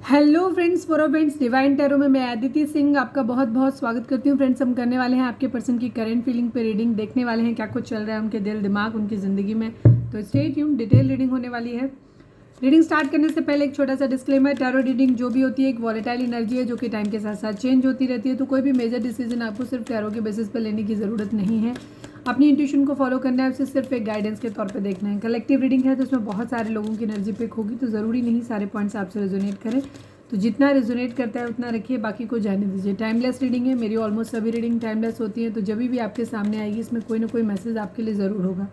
Hello friends, फोरो friends, divine tarot में मैं अदिति सिंह आपका बहुत बहुत स्वागत करती हूँ। फ्रेंड्स, हम करने वाले हैं आपके पर्सन की करंट फीलिंग पे रीडिंग, देखने वाले हैं क्या कुछ चल रहा है उनके दिल दिमाग उनकी ज़िंदगी में। तो स्टे ट्यून्ड, डिटेल रीडिंग होने वाली है। रीडिंग स्टार्ट करने से पहले एक छोटा सा डिस्क्लेमर, टैरो रीडिंग जो भी होती है एक वॉलेटाइल एनर्जी है जो कि टाइम के साथ साथ चेंज होती रहती है। तो कोई भी मेजर डिसीजन आपको सिर्फ टैरो के बेसिस पर लेने की ज़रूरत नहीं है। अपनी इंट्यूशन को फॉलो करना है, उसे सिर्फ एक गाइडेंस के तौर पे देखना है। कलेक्टिव रीडिंग है तो उसमें बहुत सारे लोगों की एनर्जी पिक होगी, तो ज़रूरी नहीं सारे पॉइंट्स आपसे रेजोनेट करें। तो जितना रेजोनेट करता है उतना रखिए, बाकी को जाने दीजिए। टाइमलेस रीडिंग है, मेरी ऑलमोस्ट सभी रीडिंग टाइमलेस होती है। तो जब भी आपके सामने आएगी इसमें कोई ना कोई मैसेज आपके लिए ज़रूर होगा।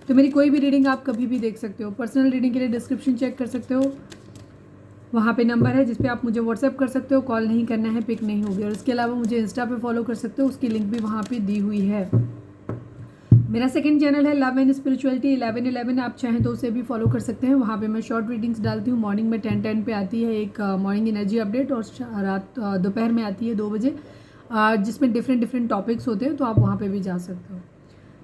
तो मेरी कोई भी रीडिंग आप कभी भी देख सकते हो। पर्सनल रीडिंग के लिए डिस्क्रिप्शन चेक कर सकते हो, वहाँ पे नंबर है जिस पे आप मुझे व्हाट्सएप कर सकते हो। कॉल नहीं करना है, पिक नहीं होगी। और इसके अलावा मुझे इंस्टा पे फॉलो कर सकते हो, उसकी लिंक भी वहाँ पे दी हुई है। मेरा सेकंड चैनल है लव एंड स्पिरिचुअलिटी 1111, आप चाहें तो उसे भी फॉलो कर सकते हैं। वहाँ पे मैं शॉर्ट रीडिंग्स डालती हूँ। मॉर्निंग में 10:10 पे आती है एक मॉर्निंग एनर्जी अपडेट, और रात दोपहर में आती है 2 बजे, जिसमें डिफरेंट टॉपिक्स होते हैं। तो आप वहाँ पे भी जा सकते हो।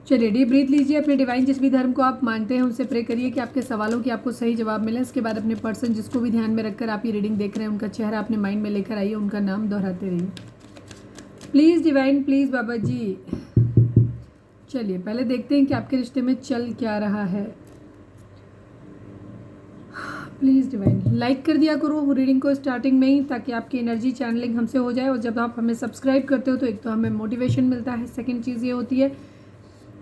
चलिए, डीप ब्रीथ लीजिए। अपने डिवाइन जिस भी धर्म को आप मानते हैं उनसे प्रे करिए कि आपके सवालों की आपको सही जवाब मिले। इसके बाद अपने पर्सन जिसको भी ध्यान में रखकर आप ये रीडिंग देख रहे हैं उनका चेहरा अपने माइंड में लेकर आइए, उनका नाम दोहराते रहिए। प्लीज़ डिवाइन, प्लीज़ बाबा जी। चलिए पहले देखते हैं कि आपके रिश्ते में चल क्या रहा है। प्लीज़ डिवाइन, लाइक कर दिया करो रीडिंग को स्टार्टिंग में ही, ताकि आपकी एनर्जी चैनलिंग हमसे हो जाए। और जब आप हमें सब्सक्राइब करते हो तो एक तो हमें मोटिवेशन मिलता है, सेकंड चीज़ ये होती है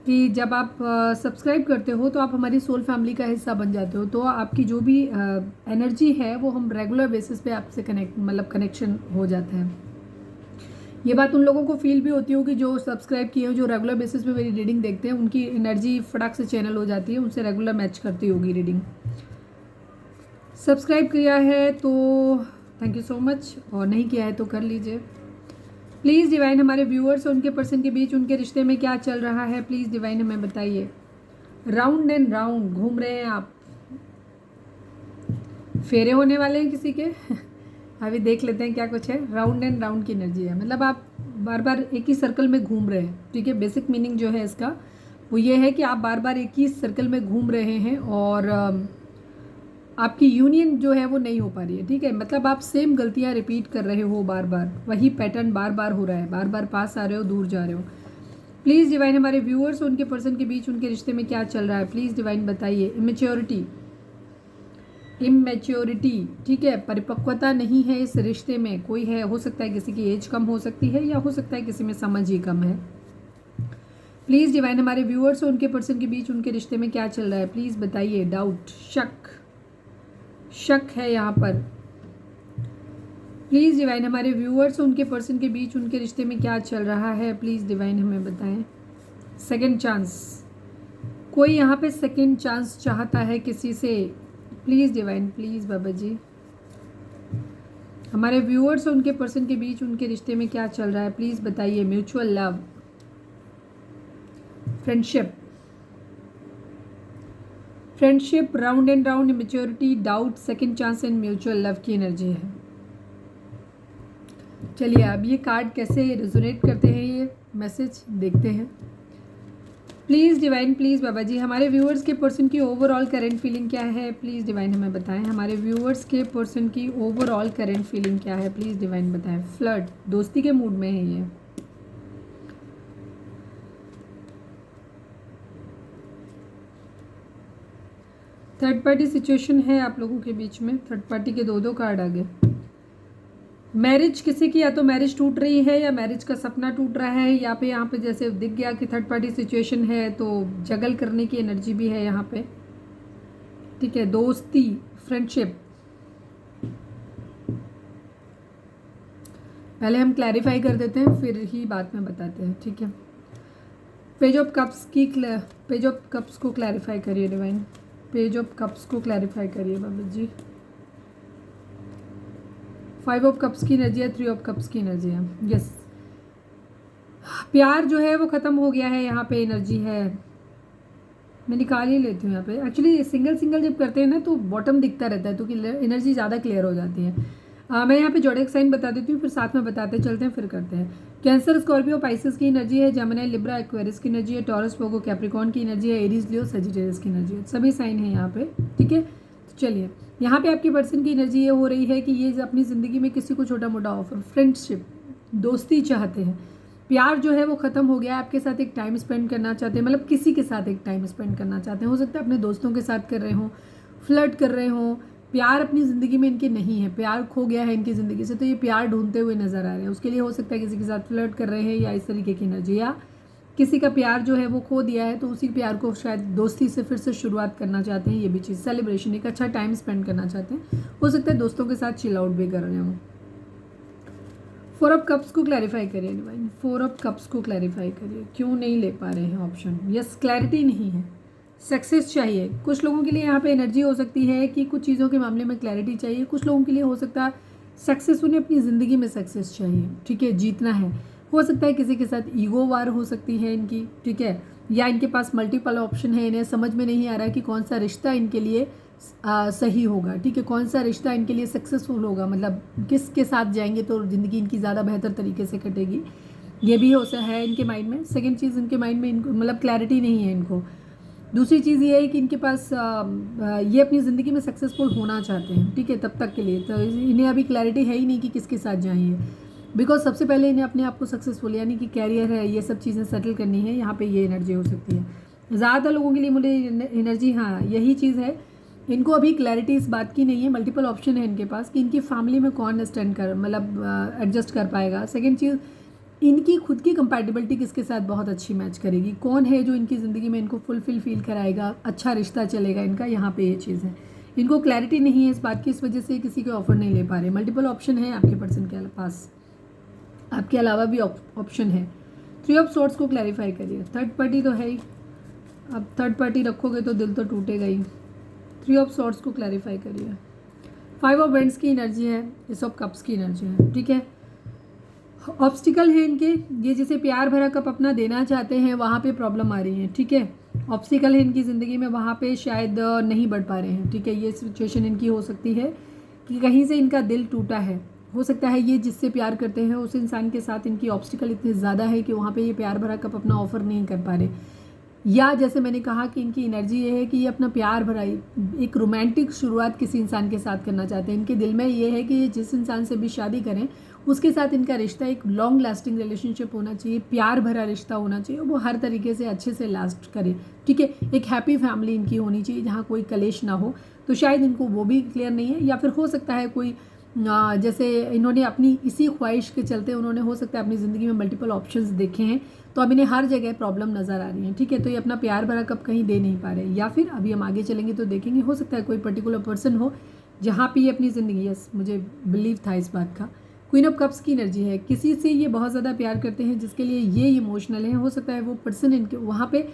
कि जब आप सब्सक्राइब करते हो तो आप हमारी सोल फैमिली का हिस्सा बन जाते हो। तो आपकी जो भी एनर्जी है वो हम रेगुलर बेसिस पे आपसे कनेक्शन हो जाता है। ये बात उन लोगों को फील भी होती होगी जो सब्सक्राइब किए हो, जो रेगुलर बेसिस पे मेरी रीडिंग देखते हैं, उनकी एनर्जी फटाक से चैनल हो जाती है, उनसे रेगुलर मैच करती होगी रीडिंग। सब्सक्राइब किया है तो थैंक यू सो मच, और नहीं किया है तो कर लीजिए। प्लीज़ डिवाइन, हमारे व्यूअर्स और उनके पर्सन के बीच उनके रिश्ते में क्या चल रहा है, प्लीज़ डिवाइन हमें बताइए। राउंड एंड राउंड घूम रहे हैं आप, फेरे होने वाले हैं किसी के अभी देख लेते हैं क्या कुछ है। राउंड एंड राउंड की एनर्जी है, मतलब आप बार बार एक ही सर्कल में घूम रहे हैं। ठीक है, बेसिक मीनिंग जो है इसका वो ये है कि आप बार बार एक ही सर्कल में घूम रहे हैं, और आपकी यूनियन जो है वो नहीं हो पा रही है। ठीक है, मतलब आप सेम गलतियां रिपीट कर रहे हो, बार बार वही पैटर्न बार बार हो रहा है, बार बार पास आ रहे हो, दूर जा रहे हो। प्लीज़ डिवाइन, हमारे व्यूअर्स और उनके पर्सन के बीच उनके रिश्ते में क्या चल रहा है, प्लीज़ डिवाइन बताइए। इमेच्योरिटी, ठीक है, परिपक्वता नहीं है इस रिश्ते में। कोई है, हो सकता है किसी की एज कम हो सकती है, या हो सकता है किसी में समझ ही कम है। प्लीज़ डिवाइन, हमारे व्यूअर्स और उनके पर्सन के बीच उनके रिश्ते में क्या चल रहा है, प्लीज़ बताइए। डाउट, शक है यहाँ पर। प्लीज़ डिवाइन, हमारे व्यूअर्स और उनके पर्सन के बीच उनके रिश्ते में क्या चल रहा है, प्लीज़ डिवाइन हमें बताएं। सेकंड चांस, कोई यहाँ पे सेकंड चांस चाहता है किसी से। Please divine, please Baba ji, हमारे व्यूअर्स और उनके पर्सन के बीच उनके रिश्ते में क्या चल रहा है, प्लीज़ बताइए। Mutual love, friendship, round and round, maturity, doubt, second chance and mutual love की एनर्जी है। चलिए अब ये कार्ड कैसे रेजोनेट करते हैं, ये मैसेज देखते हैं। Please divine, please Baba ji, हमारे व्यूअर्स के पर्सन की ओवरऑल करंट फीलिंग क्या है, प्लीज़ डिवाइन हमें बताएं। हमारे व्यूअर्स के पर्सन की ओवरऑल करंट फीलिंग क्या है, प्लीज़ डिवाइन बताएं। फ्लर्ट, दोस्ती के मूड में है ये। थर्ड पार्टी सिचुएशन है आप लोगों के बीच में। थर्ड पार्टी के दो कार्ड आ गए। मैरिज, किसी की या तो मैरिज टूट रही है या मैरिज का सपना टूट रहा है। यहाँ पे जैसे दिख गया कि थर्ड पार्टी सिचुएशन है, तो जगल करने की एनर्जी भी है यहाँ पे। ठीक है, दोस्ती, फ्रेंडशिप। पहले हम क्लैरिफाई कर देते हैं, फिर ही बाद में बताते हैं। ठीक है, पेज ऑफ कप्स को क्लैरिफाई करिए डिवाइन। पेज ऑफ कप्स को क्लैरिफाई करिए बाबा जी। 5 ऑफ कप्स की एनर्जी है, 3 ऑफ कप्स की एनर्जी है। यस, प्यार जो है वो ख़त्म हो गया है, यहाँ पे एनर्जी है। मैं निकाल ही लेती हूँ यहाँ पे। एक्चुअली सिंगल जब करते हैं ना तो बॉटम दिखता रहता है, तो एनर्जी ज़्यादा क्लियर हो जाती है। मैं यहाँ पे जोडिएक साइन बता देती हूँ, फिर साथ में बताते चलते हैं, फिर करते हैं। कैंसर, स्कॉर्पियो, पाइसेस की एनर्जी है। जेमिनी, लिब्रा, एक्वेरियस की एनर्जी है। टॉरस, वर्गो, कैप्रिकॉर्न की एनर्जी है। एरीज, लियो, सजिटेरियस की एनर्जी है। सभी साइन है यहाँ पे। ठीक है, तो चलिए, यहाँ पे आपके पर्सन की एनर्जी ये हो रही है कि ये अपनी ज़िंदगी में किसी को छोटा मोटा ऑफर, फ्रेंडशिप, दोस्ती चाहते हैं। प्यार जो है वो ख़त्म हो गया है, आपके साथ एक टाइम स्पेंड करना चाहते हैं, मतलब किसी के साथ एक टाइम स्पेंड करना चाहते हैं। हो सकता है अपने दोस्तों के साथ कर रहे हों, फ्लर्ट कर रहे हों। प्यार अपनी ज़िंदगी में इनके नहीं है, प्यार खो गया है इनकी ज़िंदगी से, तो ये प्यार ढूंढते हुए नज़र आ रहे हैं। उसके लिए हो सकता है किसी के साथ फ्लर्ट कर रहे हैं या इस तरीके की एनर्जी, या किसी का प्यार जो है वो खो दिया है तो उसी प्यार को शायद दोस्ती से फिर से शुरुआत करना चाहते हैं। ये भी चीज़, सेलिब्रेशन, एक अच्छा टाइम स्पेंड करना चाहते हैं। हो सकता है दोस्तों के साथ चिल आउट भी कर रहे हों। 4 ऑफ कप्स को क्लैरिफाई करिए डिवाइन, 4 ऑफ कप्स को क्लैरिफाई करिए, क्यों नहीं ले पा रहे हैं ऑप्शन। यस, क्लैरिटी नहीं है, सक्सेस चाहिए। कुछ लोगों के लिए यहाँ पे एनर्जी हो सकती है कि कुछ चीज़ों के मामले में क्लैरिटी चाहिए। कुछ लोगों के लिए हो सकता है सक्सेस, उन्हें अपनी ज़िंदगी में सक्सेस चाहिए, ठीक है, जीतना है। हो सकता है किसी के साथ ईगो वार हो सकती है इनकी, ठीक है, या इनके पास मल्टीपल ऑप्शन है, इन्हें समझ में नहीं आ रहा है कि कौन सा रिश्ता इनके लिए सही होगा, ठीक है, कौन सा रिश्ता इनके लिए सक्सेसफुल होगा, मतलब किसके साथ जाएंगे तो ज़िंदगी इनकी ज़्यादा बेहतर तरीके से कटेगी। ये भी हो सकता है इनके माइंड में। सेकेंड चीज़, इनके माइंड में इनको मतलब क्लैरिटी नहीं है इनको। दूसरी चीज़ ये है कि इनके पास ये अपनी ज़िंदगी में सक्सेसफुल होना चाहते हैं, ठीक है, तब तक के लिए तो इन्हें अभी क्लैरिटी है ही नहीं कि किसके साथ जाएंगे, बिकॉज सबसे पहले इन्हें अपने आप को सक्सेसफुल, यानी कि कैरियर है, ये सब चीज़ें सेटल करनी है। यहाँ पे ये एनर्जी हो सकती है ज़्यादातर लोगों के लिए। मुझे एनर्जी, हाँ यही चीज़ है, इनको अभी क्लैरिटी इस बात की नहीं है। मल्टीपल ऑप्शन है इनके पास कि इनकी फैमिली में कौन स्टैंड कर, मतलब एडजस्ट कर पाएगा। सेकेंड चीज़, इनकी खुद की कंपैटिबिलिटी किसके साथ बहुत अच्छी मैच करेगी, कौन है जो इनकी ज़िंदगी में इनको फुलफिल फील कराएगा, अच्छा रिश्ता चलेगा इनका। यहाँ पे ये चीज़ है, इनको क्लैरिटी नहीं है इस बात की, इस वजह से किसी के ऑफर नहीं ले पा रहे। मल्टीपल ऑप्शन है आपके पर्सन के पास, आपके अलावा भी ऑप्शन है। 3 ऑफ सोर्ट्स को क्लैरिफाई करिए। थर्ड पार्टी तो है ही, अब थर्ड पार्टी रखोगे तो दिल तो टूटेगा ही। 3 ऑफ सोर्ट्स को क्लैरिफाई करिए। 5 ऑफ वेंड्स की एनर्जी है, एस ऑफ कप्स की एनर्जी है, ठीक है। ऑब्स्टिकल है इनके, ये जिसे प्यार भरा कप अपना देना चाहते हैं वहाँ पे प्रॉब्लम आ रही है, ठीक है। ऑब्स्टिकल है इनकी ज़िंदगी में, वहाँ पे शायद नहीं बढ़ पा रहे हैं, ठीक है। ये सिचुएशन इनकी हो सकती है कि कहीं से इनका दिल टूटा है। हो सकता है ये जिससे प्यार करते हैं उस इंसान के साथ इनकी ऑब्स्टिकल इतने ज़्यादा है कि वहाँ पे ये प्यार भरा कप अपना ऑफर नहीं कर पा रहे। या जैसे मैंने कहा कि इनकी एनर्जी ये है कि ये अपना प्यार भरा एक रोमांटिक शुरुआत किसी इंसान के साथ करना चाहते हैं। इनके दिल में ये है कि ये जिस इंसान से भी शादी करें उसके साथ इनका रिश्ता एक लॉन्ग लास्टिंग रिलेशनशिप होना चाहिए, प्यार भरा रिश्ता होना चाहिए, वो हर तरीके से अच्छे से लास्ट करे, ठीक है। एक हैप्पी फैमिली इनकी होनी चाहिए जहाँ कोई कलेश ना हो। तो शायद इनको वो भी क्लियर नहीं है, या फिर हो सकता है कोई जैसे इन्होंने अपनी इसी ख्वाहिश के चलते उन्होंने हो सकता है अपनी ज़िंदगी में मल्टीपल ऑप्शंस देखे हैं, तो अब इन्हें हर जगह प्रॉब्लम नज़र आ रही है, ठीक है। तो ये अपना प्यार भरा कब कहीं दे नहीं पा रहे, या फिर अभी हम आगे चलेंगे तो देखेंगे हो सकता है कोई पर्टिकुलर पर्सन हो जहाँ पे ये अपनी ज़िंदगी, यस मुझे बिलीव था इस बात का। क्वीन ऑफ कप्स की एनर्जी है, किसी से ये बहुत ज़्यादा प्यार करते हैं जिसके लिए ये इमोशनल है। हो सकता है वो पर्सन इनके वहाँ पे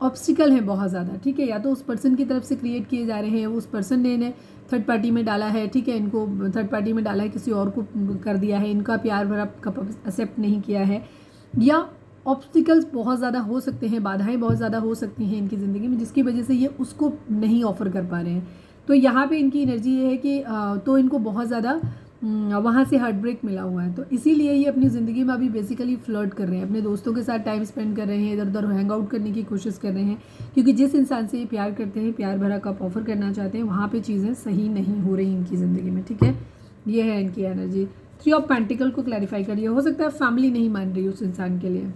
ऑब्स्टिकल है बहुत ज़्यादा, ठीक है, या तो उस पर्सन की तरफ से क्रिएट किए जा रहे हैं, उस पर्सन ने इन्हें थर्ड पार्टी में डाला है, ठीक है, इनको थर्ड पार्टी में डाला है, किसी और को कर दिया है, इनका प्यार भरा कप एक्सेप्ट नहीं किया है, या ऑब्स्टिकल्स बहुत ज़्यादा हो सकते हैं, बाधाएं बहुत ज़्यादा हो सकती हैं इनकी ज़िंदगी में जिसकी वजह से ये उसको नहीं ऑफर कर पा रहे हैं। तो यहाँ पे इनकी एनर्जी ये है कि तो इनको बहुत ज़्यादा वहाँ से हार्ट ब्रेक मिला हुआ है, तो इसीलिए ये अपनी ज़िंदगी में अभी बेसिकली फ्लर्ट कर रहे हैं, अपने दोस्तों के साथ टाइम स्पेंड कर रहे हैं, इधर उधर हैंग आउट करने की कोशिश कर रहे हैं, क्योंकि जिस इंसान से ये प्यार करते हैं, प्यार भरा कप ऑफर करना चाहते हैं, वहाँ पे चीज़ें सही नहीं हो रही इनकी ज़िंदगी में, ठीक है। ये है इनकी एनर्जी। 3 ऑफ पेंटिकल को क्लैरिफाई करिए। हो सकता है फैमिली नहीं मान रही उस इंसान के लिए।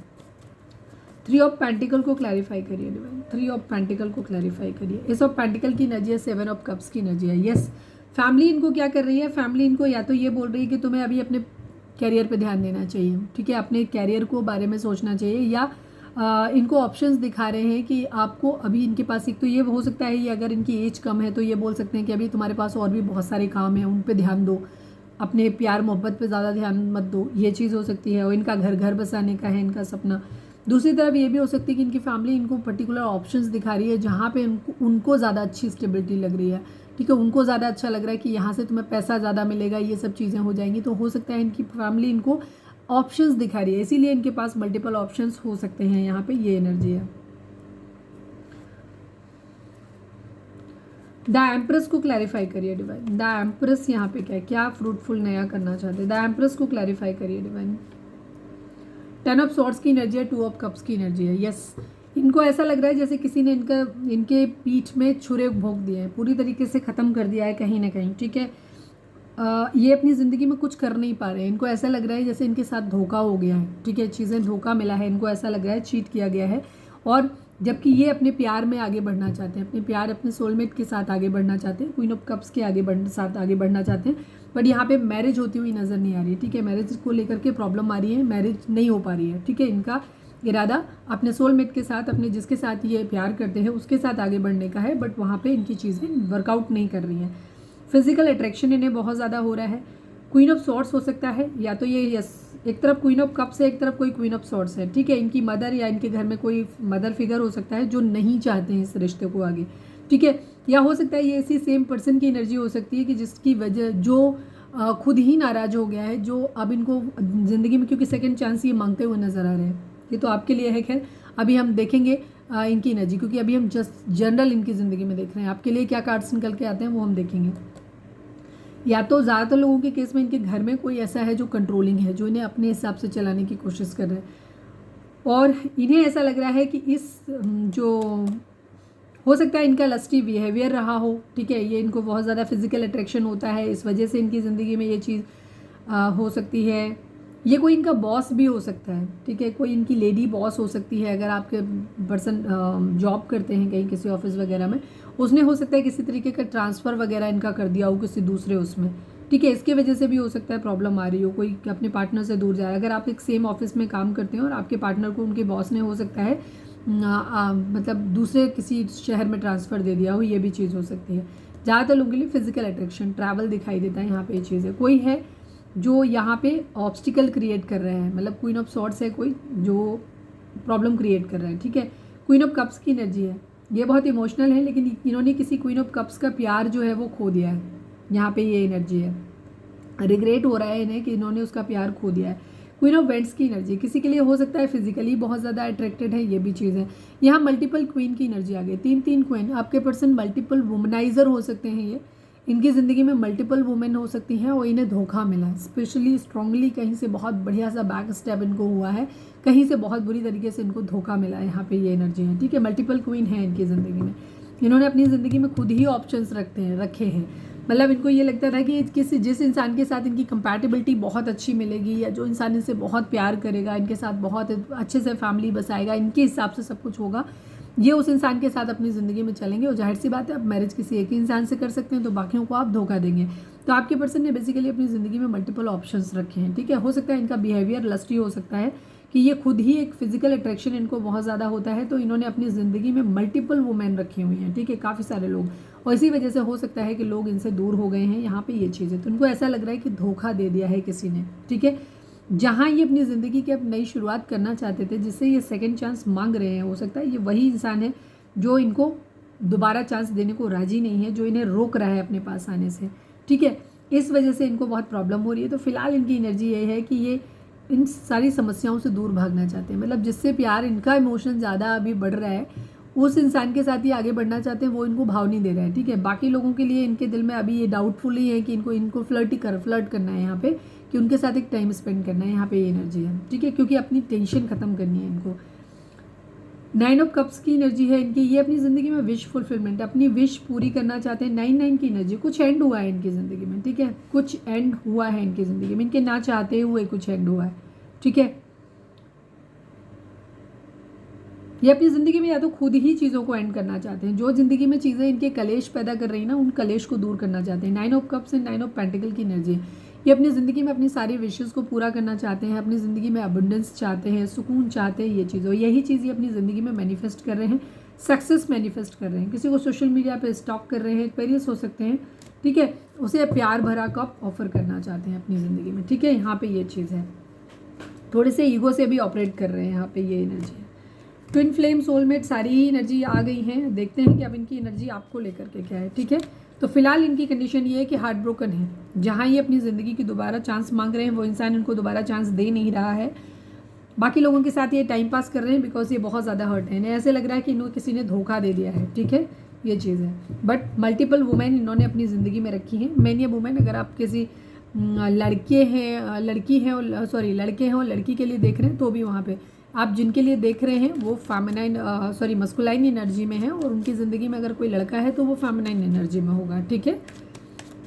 3 ऑफ पेंटिकल को क्लैरिफाई करिए डिवाइन, 3 ऑफ पेंटिकल को क्लैरिफाई करिए। एस ऑफ पेंटिकल की एनर्जी है, 7 ऑफ कप्स की एनर्जी है। यस, फैमिली इनको क्या कर रही है, फैमिली इनको या तो ये बोल रही है कि तुम्हें अभी अपने कैरियर पे ध्यान देना चाहिए, ठीक है, अपने कैरियर को बारे में सोचना चाहिए, या इनको ऑप्शंस दिखा रहे हैं कि आपको अभी इनके पास एक तो ये हो सकता है, ये अगर इनकी एज कम है तो ये बोल सकते हैं कि अभी तुम्हारे पास और भी बहुत सारे काम हैं, उन पे ध्यान दो, अपने प्यार मोहब्बत पे ज़्यादा ध्यान मत दो, ये चीज़ हो सकती है। और इनका घर बसाने का है इनका सपना। दूसरी तरफ ये भी हो सकती है कि इनकी फैमिली इनको पर्टिकुलर ऑप्शंस दिखा रही है जहाँ पे उनको ज़्यादा अच्छी स्टेबिलिटी लग रही है, ठीक है, उनको ज़्यादा अच्छा लग रहा है कि यहाँ से तुम्हें पैसा ज़्यादा मिलेगा, ये सब चीज़ें हो जाएंगी। तो हो सकता है इनकी फैमिली इनको ऑप्शंस दिखा रही है, इसीलिए इनके पास मल्टीपल ऑप्शंस हो सकते हैं। यहाँ पे ये एनर्जी है। द एम्प्रेस को क्लैरिफाई करिए डिवाइन। द एम्प्रेस यहाँ पे क्या फ्रूटफुल नया करना चाहते हैं, द एम्प्रेस को क्लैरिफाई करिए डिवाइन। 10 ऑफ सॉर्ड्स की एनर्जी है, 2 ऑफ कप्स की एनर्जी है। यस, इनको ऐसा लग रहा है जैसे किसी ने इनके पीठ में छुरे भोंक दिए हैं, पूरी तरीके से ख़त्म कर दिया है कहीं ना कहीं, ठीक है। ये अपनी ज़िंदगी में कुछ कर नहीं पा रहे हैं। इनको ऐसा लग रहा है जैसे इनके साथ धोखा हो गया है, ठीक है, चीज़ें धोखा मिला है, इनको ऐसा लग रहा है चीट किया गया है। और जबकि ये अपने प्यार में आगे बढ़ना चाहते हैं, अपने सोलमेट के साथ आगे बढ़ना चाहते हैं, क्वीन ऑफ कप्स के साथ आगे बढ़ना चाहते हैं। बट यहाँ पे मैरिज होती हुई नज़र नहीं आ रही है, ठीक है। मैरिज को लेकर के प्रॉब्लम आ रही है, मैरिज नहीं हो पा रही है, ठीक है। इनका इरादा अपने सोलमेट के साथ, अपने जिसके साथ ये प्यार करते हैं उसके साथ आगे बढ़ने का है, बट वहाँ पे इनकी चीज़ें वर्कआउट नहीं कर रही हैं। फिजिकल अट्रैक्शन इन्हें बहुत ज़्यादा हो रहा है। क्वीन ऑफ सॉर्ड्स हो सकता है, या तो ये एक तरफ क्वीन ऑफ कप्स है, एक तरफ कोई क्वीन ऑफ सॉर्ड्स है, ठीक है। इनकी मदर या इनके घर में कोई मदर फिगर हो सकता है जो नहीं चाहते हैं इस रिश्ते को आगे, ठीक है। या हो सकता है ये इसी सेम पर्सन की एनर्जी हो सकती है कि जिसकी वजह जो खुद ही नाराज़ हो गया है, जो अब इनको ज़िंदगी में क्योंकि सेकेंड चांस ये मांगते हुए नज़र आ रहे हैं। ये तो आपके लिए है। खैर अभी हम देखेंगे इनकी एनर्जी, क्योंकि अभी हम जस्ट जनरल इनकी ज़िंदगी में देख रहे हैं। आपके लिए क्या कार्ड्स निकल के आते हैं वो हम देखेंगे। या तो ज़्यादातर लोगों के केस में इनके घर में कोई ऐसा है जो कंट्रोलिंग है, जो इन्हें अपने हिसाब से चलाने की कोशिश कर रहा है, और इन्हें ऐसा लग रहा है कि इस जो हो सकता है इनका लस्टी बिहेवियर रहा हो, ठीक है। ये इनको बहुत ज़्यादा फिजिकल अट्रैक्शन होता है, इस वजह से इनकी ज़िंदगी में ये चीज़ हो सकती है। ये कोई इनका बॉस भी हो सकता है, ठीक है, कोई इनकी लेडी बॉस हो सकती है। अगर आपके पर्सन जॉब करते हैं कहीं किसी ऑफिस वगैरह में, उसने हो सकता है किसी तरीके का ट्रांसफ़र वगैरह इनका कर दिया हो किसी दूसरे उसमें, ठीक है। इसके वजह से भी हो सकता है प्रॉब्लम आ रही हो, कोई अपने पार्टनर से दूर जा रहा है। अगर आप एक सेम ऑफिस में काम करते हैं और आपके पार्टनर को उनके बॉस ने हो सकता है मतलब दूसरे किसी शहर में ट्रांसफ़र दे दिया हो, ये भी चीज़ हो सकती है। ज़्यादातर लोगों के लिए फिजिकल अट्रैक्शन, ट्रैवल दिखाई देता है यहाँ पे। ये चीज़ है, कोई है जो यहाँ पे ऑब्स्टिकल क्रिएट कर रहे हैं, मतलब क्वीन ऑफ सॉर्ड्स है कोई जो प्रॉब्लम क्रिएट कर रहा है, ठीक है। क्वीन ऑफ कप्स की एनर्जी है, ये बहुत इमोशनल है, लेकिन इन्होंने किसी क्वीन ऑफ कप्स का प्यार जो है वो खो दिया है। यहाँ पे ये एनर्जी है, रिग्रेट हो रहा है इन्हें कि इन्होंने उसका प्यार खो दिया है। क्वीन ऑफ वेंट्स की एनर्जी किसी के लिए हो सकता है फिजिकली बहुत ज़्यादा अट्रैक्टेड है, ये भी चीज़ है। यहाँ मल्टीपल क्वीन की एनर्जी आ गई, 3 क्वीन। आपके पर्सन मल्टीपल वुमनाइजर हो सकते हैं, ये इनकी ज़िंदगी में मल्टीपल वुमेन हो सकती हैं और इन्हें धोखा मिला है, स्पेशली स्ट्रांगली कहीं से बहुत बढ़िया सा बैक स्टेप इनको हुआ है, कहीं से बहुत बुरी तरीके से इनको धोखा मिला है। यहाँ पे ये एनर्जी है, ठीक है। मल्टीपल क्वीन है इनकी ज़िंदगी में, इन्होंने अपनी ज़िंदगी में खुद ही ऑप्शंस रखे हैं। मतलब इनको ये लगता था कि जिस इंसान के साथ इनकी कंपैटिबिलिटी बहुत अच्छी मिलेगी, या जो इंसान इनसे बहुत प्यार करेगा, इनके साथ बहुत अच्छे से फैमिली बसाएगा, इनके हिसाब से सब कुछ होगा, ये उस इंसान के साथ अपनी ज़िंदगी में चलेंगे। और जाहिर सी बात है, आप मैरिज किसी एक ही इंसान से कर सकते हैं तो बाकियों को आप धोखा देंगे। तो आपके पर्सन ने बेसिकली अपनी ज़िंदगी में मल्टीपल ऑप्शंस रखे हैं, ठीक है। हो सकता है इनका बिहेवियर लस्टी हो सकता है कि ये खुद ही एक फिजिकल अट्रैक्शन इनको बहुत ज़्यादा होता है, तो इन्होंने अपनी ज़िंदगी में मल्टीपल वुमेन रखी हुई हैं, ठीक है, काफ़ी सारे लोग, और इसी वजह से हो सकता है कि लोग इनसे दूर हो गए हैं। यहाँ पे ये चीज़ है, तो इनको ऐसा लग रहा है कि धोखा दे दिया है किसी ने, ठीक है। जहाँ ये अपनी ज़िंदगी की अब नई शुरुआत करना चाहते थे, जिससे ये सेकेंड चांस मांग रहे हैं, हो सकता है ये वही इंसान है जो इनको दोबारा चांस देने को राजी नहीं है, जो इन्हें रोक रहा है अपने पास आने से, ठीक है। इस वजह से इनको बहुत प्रॉब्लम हो रही है। तो फिलहाल इनकी एनर्जी ये है कि ये इन सारी समस्याओं से दूर भागना चाहते हैं, मतलब जिससे प्यार इनका इमोशन ज़्यादा अभी बढ़ रहा है, उस इंसान के साथ ही आगे बढ़ना चाहते हैं, वो इनको भाव नहीं दे रहा है, ठीक है। बाकी लोगों के लिए इनके दिल में अभी ये डाउटफुल ही है कि इनको फ्लर्ट करना है यहाँ पे, कि उनके साथ एक टाइम स्पेंड करना है, यहाँ पे ये एनर्जी है, ठीक है, क्योंकि अपनी टेंशन खत्म करनी है इनको। 9 ऑफ कप्स की एनर्जी है इनकी, ये अपनी ज़िंदगी में विश फुलफिलमेंट, अपनी विश पूरी करना चाहते हैं। 9 की एनर्जी, कुछ एंड हुआ है इनकी ज़िंदगी में, ठीक है, कुछ एंड हुआ है इनकी ज़िंदगी में, इनके ना चाहते हुए कुछ एंड हुआ है, ठीक है। ये अपनी ज़िंदगी में या तो खुद ही चीज़ों को एंड करना चाहते हैं, जो ज़िंदगी में चीज़ें इनके कलेश पैदा कर रही हैं ना, उन कलेश को दूर करना चाहते हैं। 9 of cups and 9 of pentacle की एनर्जी, ये अपनी ज़िंदगी में अपनी सारी विशेज़ को पूरा करना चाहते हैं, अपनी ज़िंदगी में अबंडेंस चाहते हैं, सुकून चाहते हैं, ये चीज़, और यही चीज़ ये अपनी ज़िंदगी में मैनिफेस्ट कर रहे हैं, सक्सेस मैनिफेस्ट कर रहे हैं। किसी को सोशल मीडिया पे स्टॉक कर रहे हैं, पेरियस हो सकते हैं, ठीक है, उसे प्यार भरा कप ऑफर करना चाहते हैं अपनी ज़िंदगी में, ठीक है। यहाँ पे ये चीज़ है, थोड़े से ईगो से भी ऑपरेट कर रहे हैं, यहाँ पे ये एनर्जी है। ट्विन फ्लेम, सोलमेट, सारी ही एनर्जी आ गई हैं। देखते हैं कि अब इनकी एनर्जी आपको लेकर के क्या है, ठीक है। तो फिलहाल इनकी कंडीशन ये है कि हार्ट ब्रोकन है, जहाँ ये अपनी ज़िंदगी की दोबारा चांस मांग रहे हैं, वो इंसान इनको दोबारा चांस दे नहीं रहा है। बाकी लोगों के साथ ये टाइम पास कर रहे हैं बिकॉज ये बहुत ज़्यादा हर्ट है, इन्हें ऐसे लग रहा है कि इन्हों किसी ने धोखा दे दिया है, ठीक है, ये चीज़ है। बट मल्टीपल वुमेन इन्होंने अपनी ज़िंदगी में रखी हैं, मैन या वुमेन। अगर आप किसी लड़के हैं और लड़की के लिए देख रहे हैं तो भी वहाँ पे आप जिनके लिए देख रहे हैं वो फेमिनाइन मस्कुलाइन एनर्जी में है, और उनकी ज़िंदगी में अगर कोई लड़का है तो वो फेमिनाइन एनर्जी में होगा, ठीक है,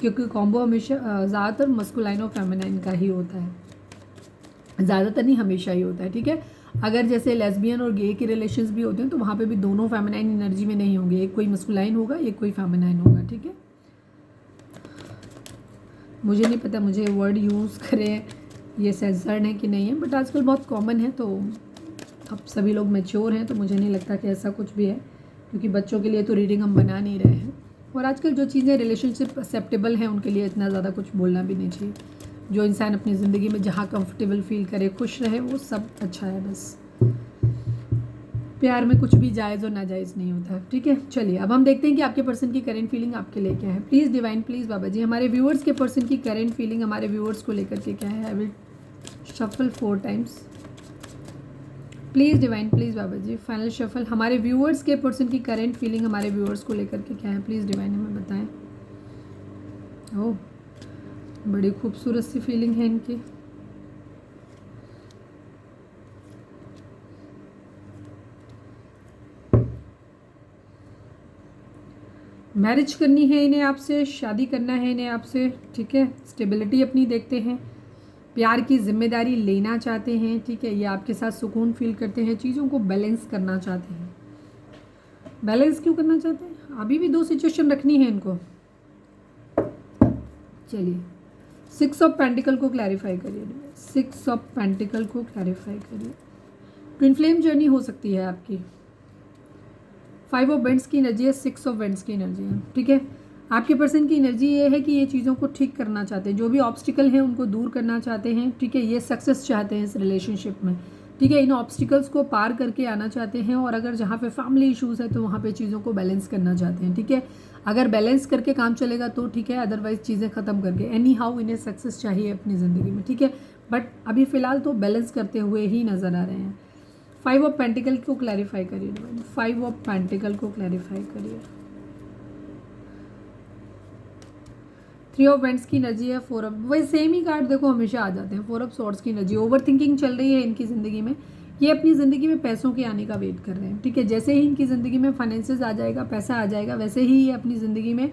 क्योंकि कॉम्बो हमेशा ज़्यादातर मस्कुलाइन और फेमिनाइन का ही होता है, ज़्यादातर नहीं हमेशा ही होता है, ठीक है। अगर जैसे लेस्बियन और गे के रिलेशंस भी होते हैं तो वहाँ पे भी दोनों फेमिनाइन एनर्जी में नहीं होंगे, एक कोई मस्कुलाइन होगा, एक कोई फेमिनाइन होगा, ठीक है। मुझे नहीं पता मुझे वर्ड यूज़ करें ये सेंसर्ड है कि नहीं है, बट आजकल बहुत कॉमन है, तो अब सभी लोग मैच्योर हैं, तो मुझे नहीं लगता कि ऐसा कुछ भी है, क्योंकि बच्चों के लिए तो रीडिंग हम बना नहीं रहे हैं, और आजकल जो चीज़ें रिलेशनशिप एक्सेप्टेबल हैं उनके लिए इतना ज़्यादा कुछ बोलना भी नहीं चाहिए। जो इंसान अपनी ज़िंदगी में जहाँ कंफर्टेबल फील करे, खुश रहे, वो सब अच्छा है। बस प्यार में कुछ भी जायज़ और नाजायज़ नहीं होता, ठीक है। चलिए अब हम देखते हैं कि आपके पर्सन की करेंट फीलिंग आपके लिए क्या है। Please divine, please Baba ji, हमारे व्यूअर्स के पर्सन की करेंट फीलिंग हमारे व्यूअर्स को लेकर के क्या है। I will shuffle 4 times. Please divine, please Baba ji, final shuffle. हमारे व्यूअर्स के पर्सन की करेंट फीलिंग हमारे व्यूअर्स को लेकर के क्या है, प्लीज़ डिवाइन हमें बताएं। ओह, बड़ी खूबसूरत सी फीलिंग है इनकी। मैरिज करनी है इन्हें आपसे, शादी करना है इन्हें आपसे, ठीक है। स्टेबिलिटी अपनी देखते हैं, प्यार की जिम्मेदारी लेना चाहते हैं, ठीक है। ये आपके साथ सुकून फील करते हैं, चीज़ों को बैलेंस करना चाहते हैं। बैलेंस क्यों करना चाहते हैं, अभी भी 2 सिचुएशन रखनी है इनको। चलिए 6 ऑफ पेंटिकल को क्लैरिफाई करिए, 6 ऑफ पेंटिकल को क्लैरिफाई करिए। ट्विन फ्लेम जर्नी हो सकती है आपकी। 5 ऑफ वेंट्स की एनर्जी है, 6 ऑफ वेंट्स की एनर्जी है, ठीक है। आपके पर्सन की एनर्जी ये है कि ये चीज़ों को ठीक करना चाहते हैं, जो भी ऑब्स्टिकल हैं उनको दूर करना चाहते हैं, ठीक है। ये सक्सेस चाहते हैं इस रिलेशनशिप में, ठीक है। इन ऑब्स्टिकल्स को पार करके आना चाहते हैं, और अगर जहाँ पे फैमिली इश्यूज़ है तो वहाँ पे चीज़ों को बैलेंस करना चाहते हैं, ठीक है। अगर बैलेंस करके काम चलेगा तो ठीक है, अदरवाइज चीज़ें ख़त्म करके एनी हाउ इन्हें सक्सेस चाहिए अपनी ज़िंदगी में, ठीक है। बट अभी फ़िलहाल तो बैलेंस करते हुए ही नज़र आ रहे हैं। 5 ऑफ पेंटिकल को क्लैरिफाई करिए, 5 ऑफ पेंटिकल को क्लैरिफाई करिए। 3 ऑफ वेंट्स की एनर्जी है, 4 ऑफ, वही सेम ही कार्ड देखो हमेशा आ जाते हैं। 4 ऑफ सॉर्ड्स की एनर्जी, ओवर थिंकिंग चल रही है इनकी ज़िंदगी में। ये अपनी ज़िंदगी में पैसों के आने का वेट कर रहे हैं, ठीक है। जैसे ही इनकी ज़िंदगी में फाइनेंसेस आ जाएगा, पैसा आ जाएगा, वैसे ही ये अपनी ज़िंदगी में,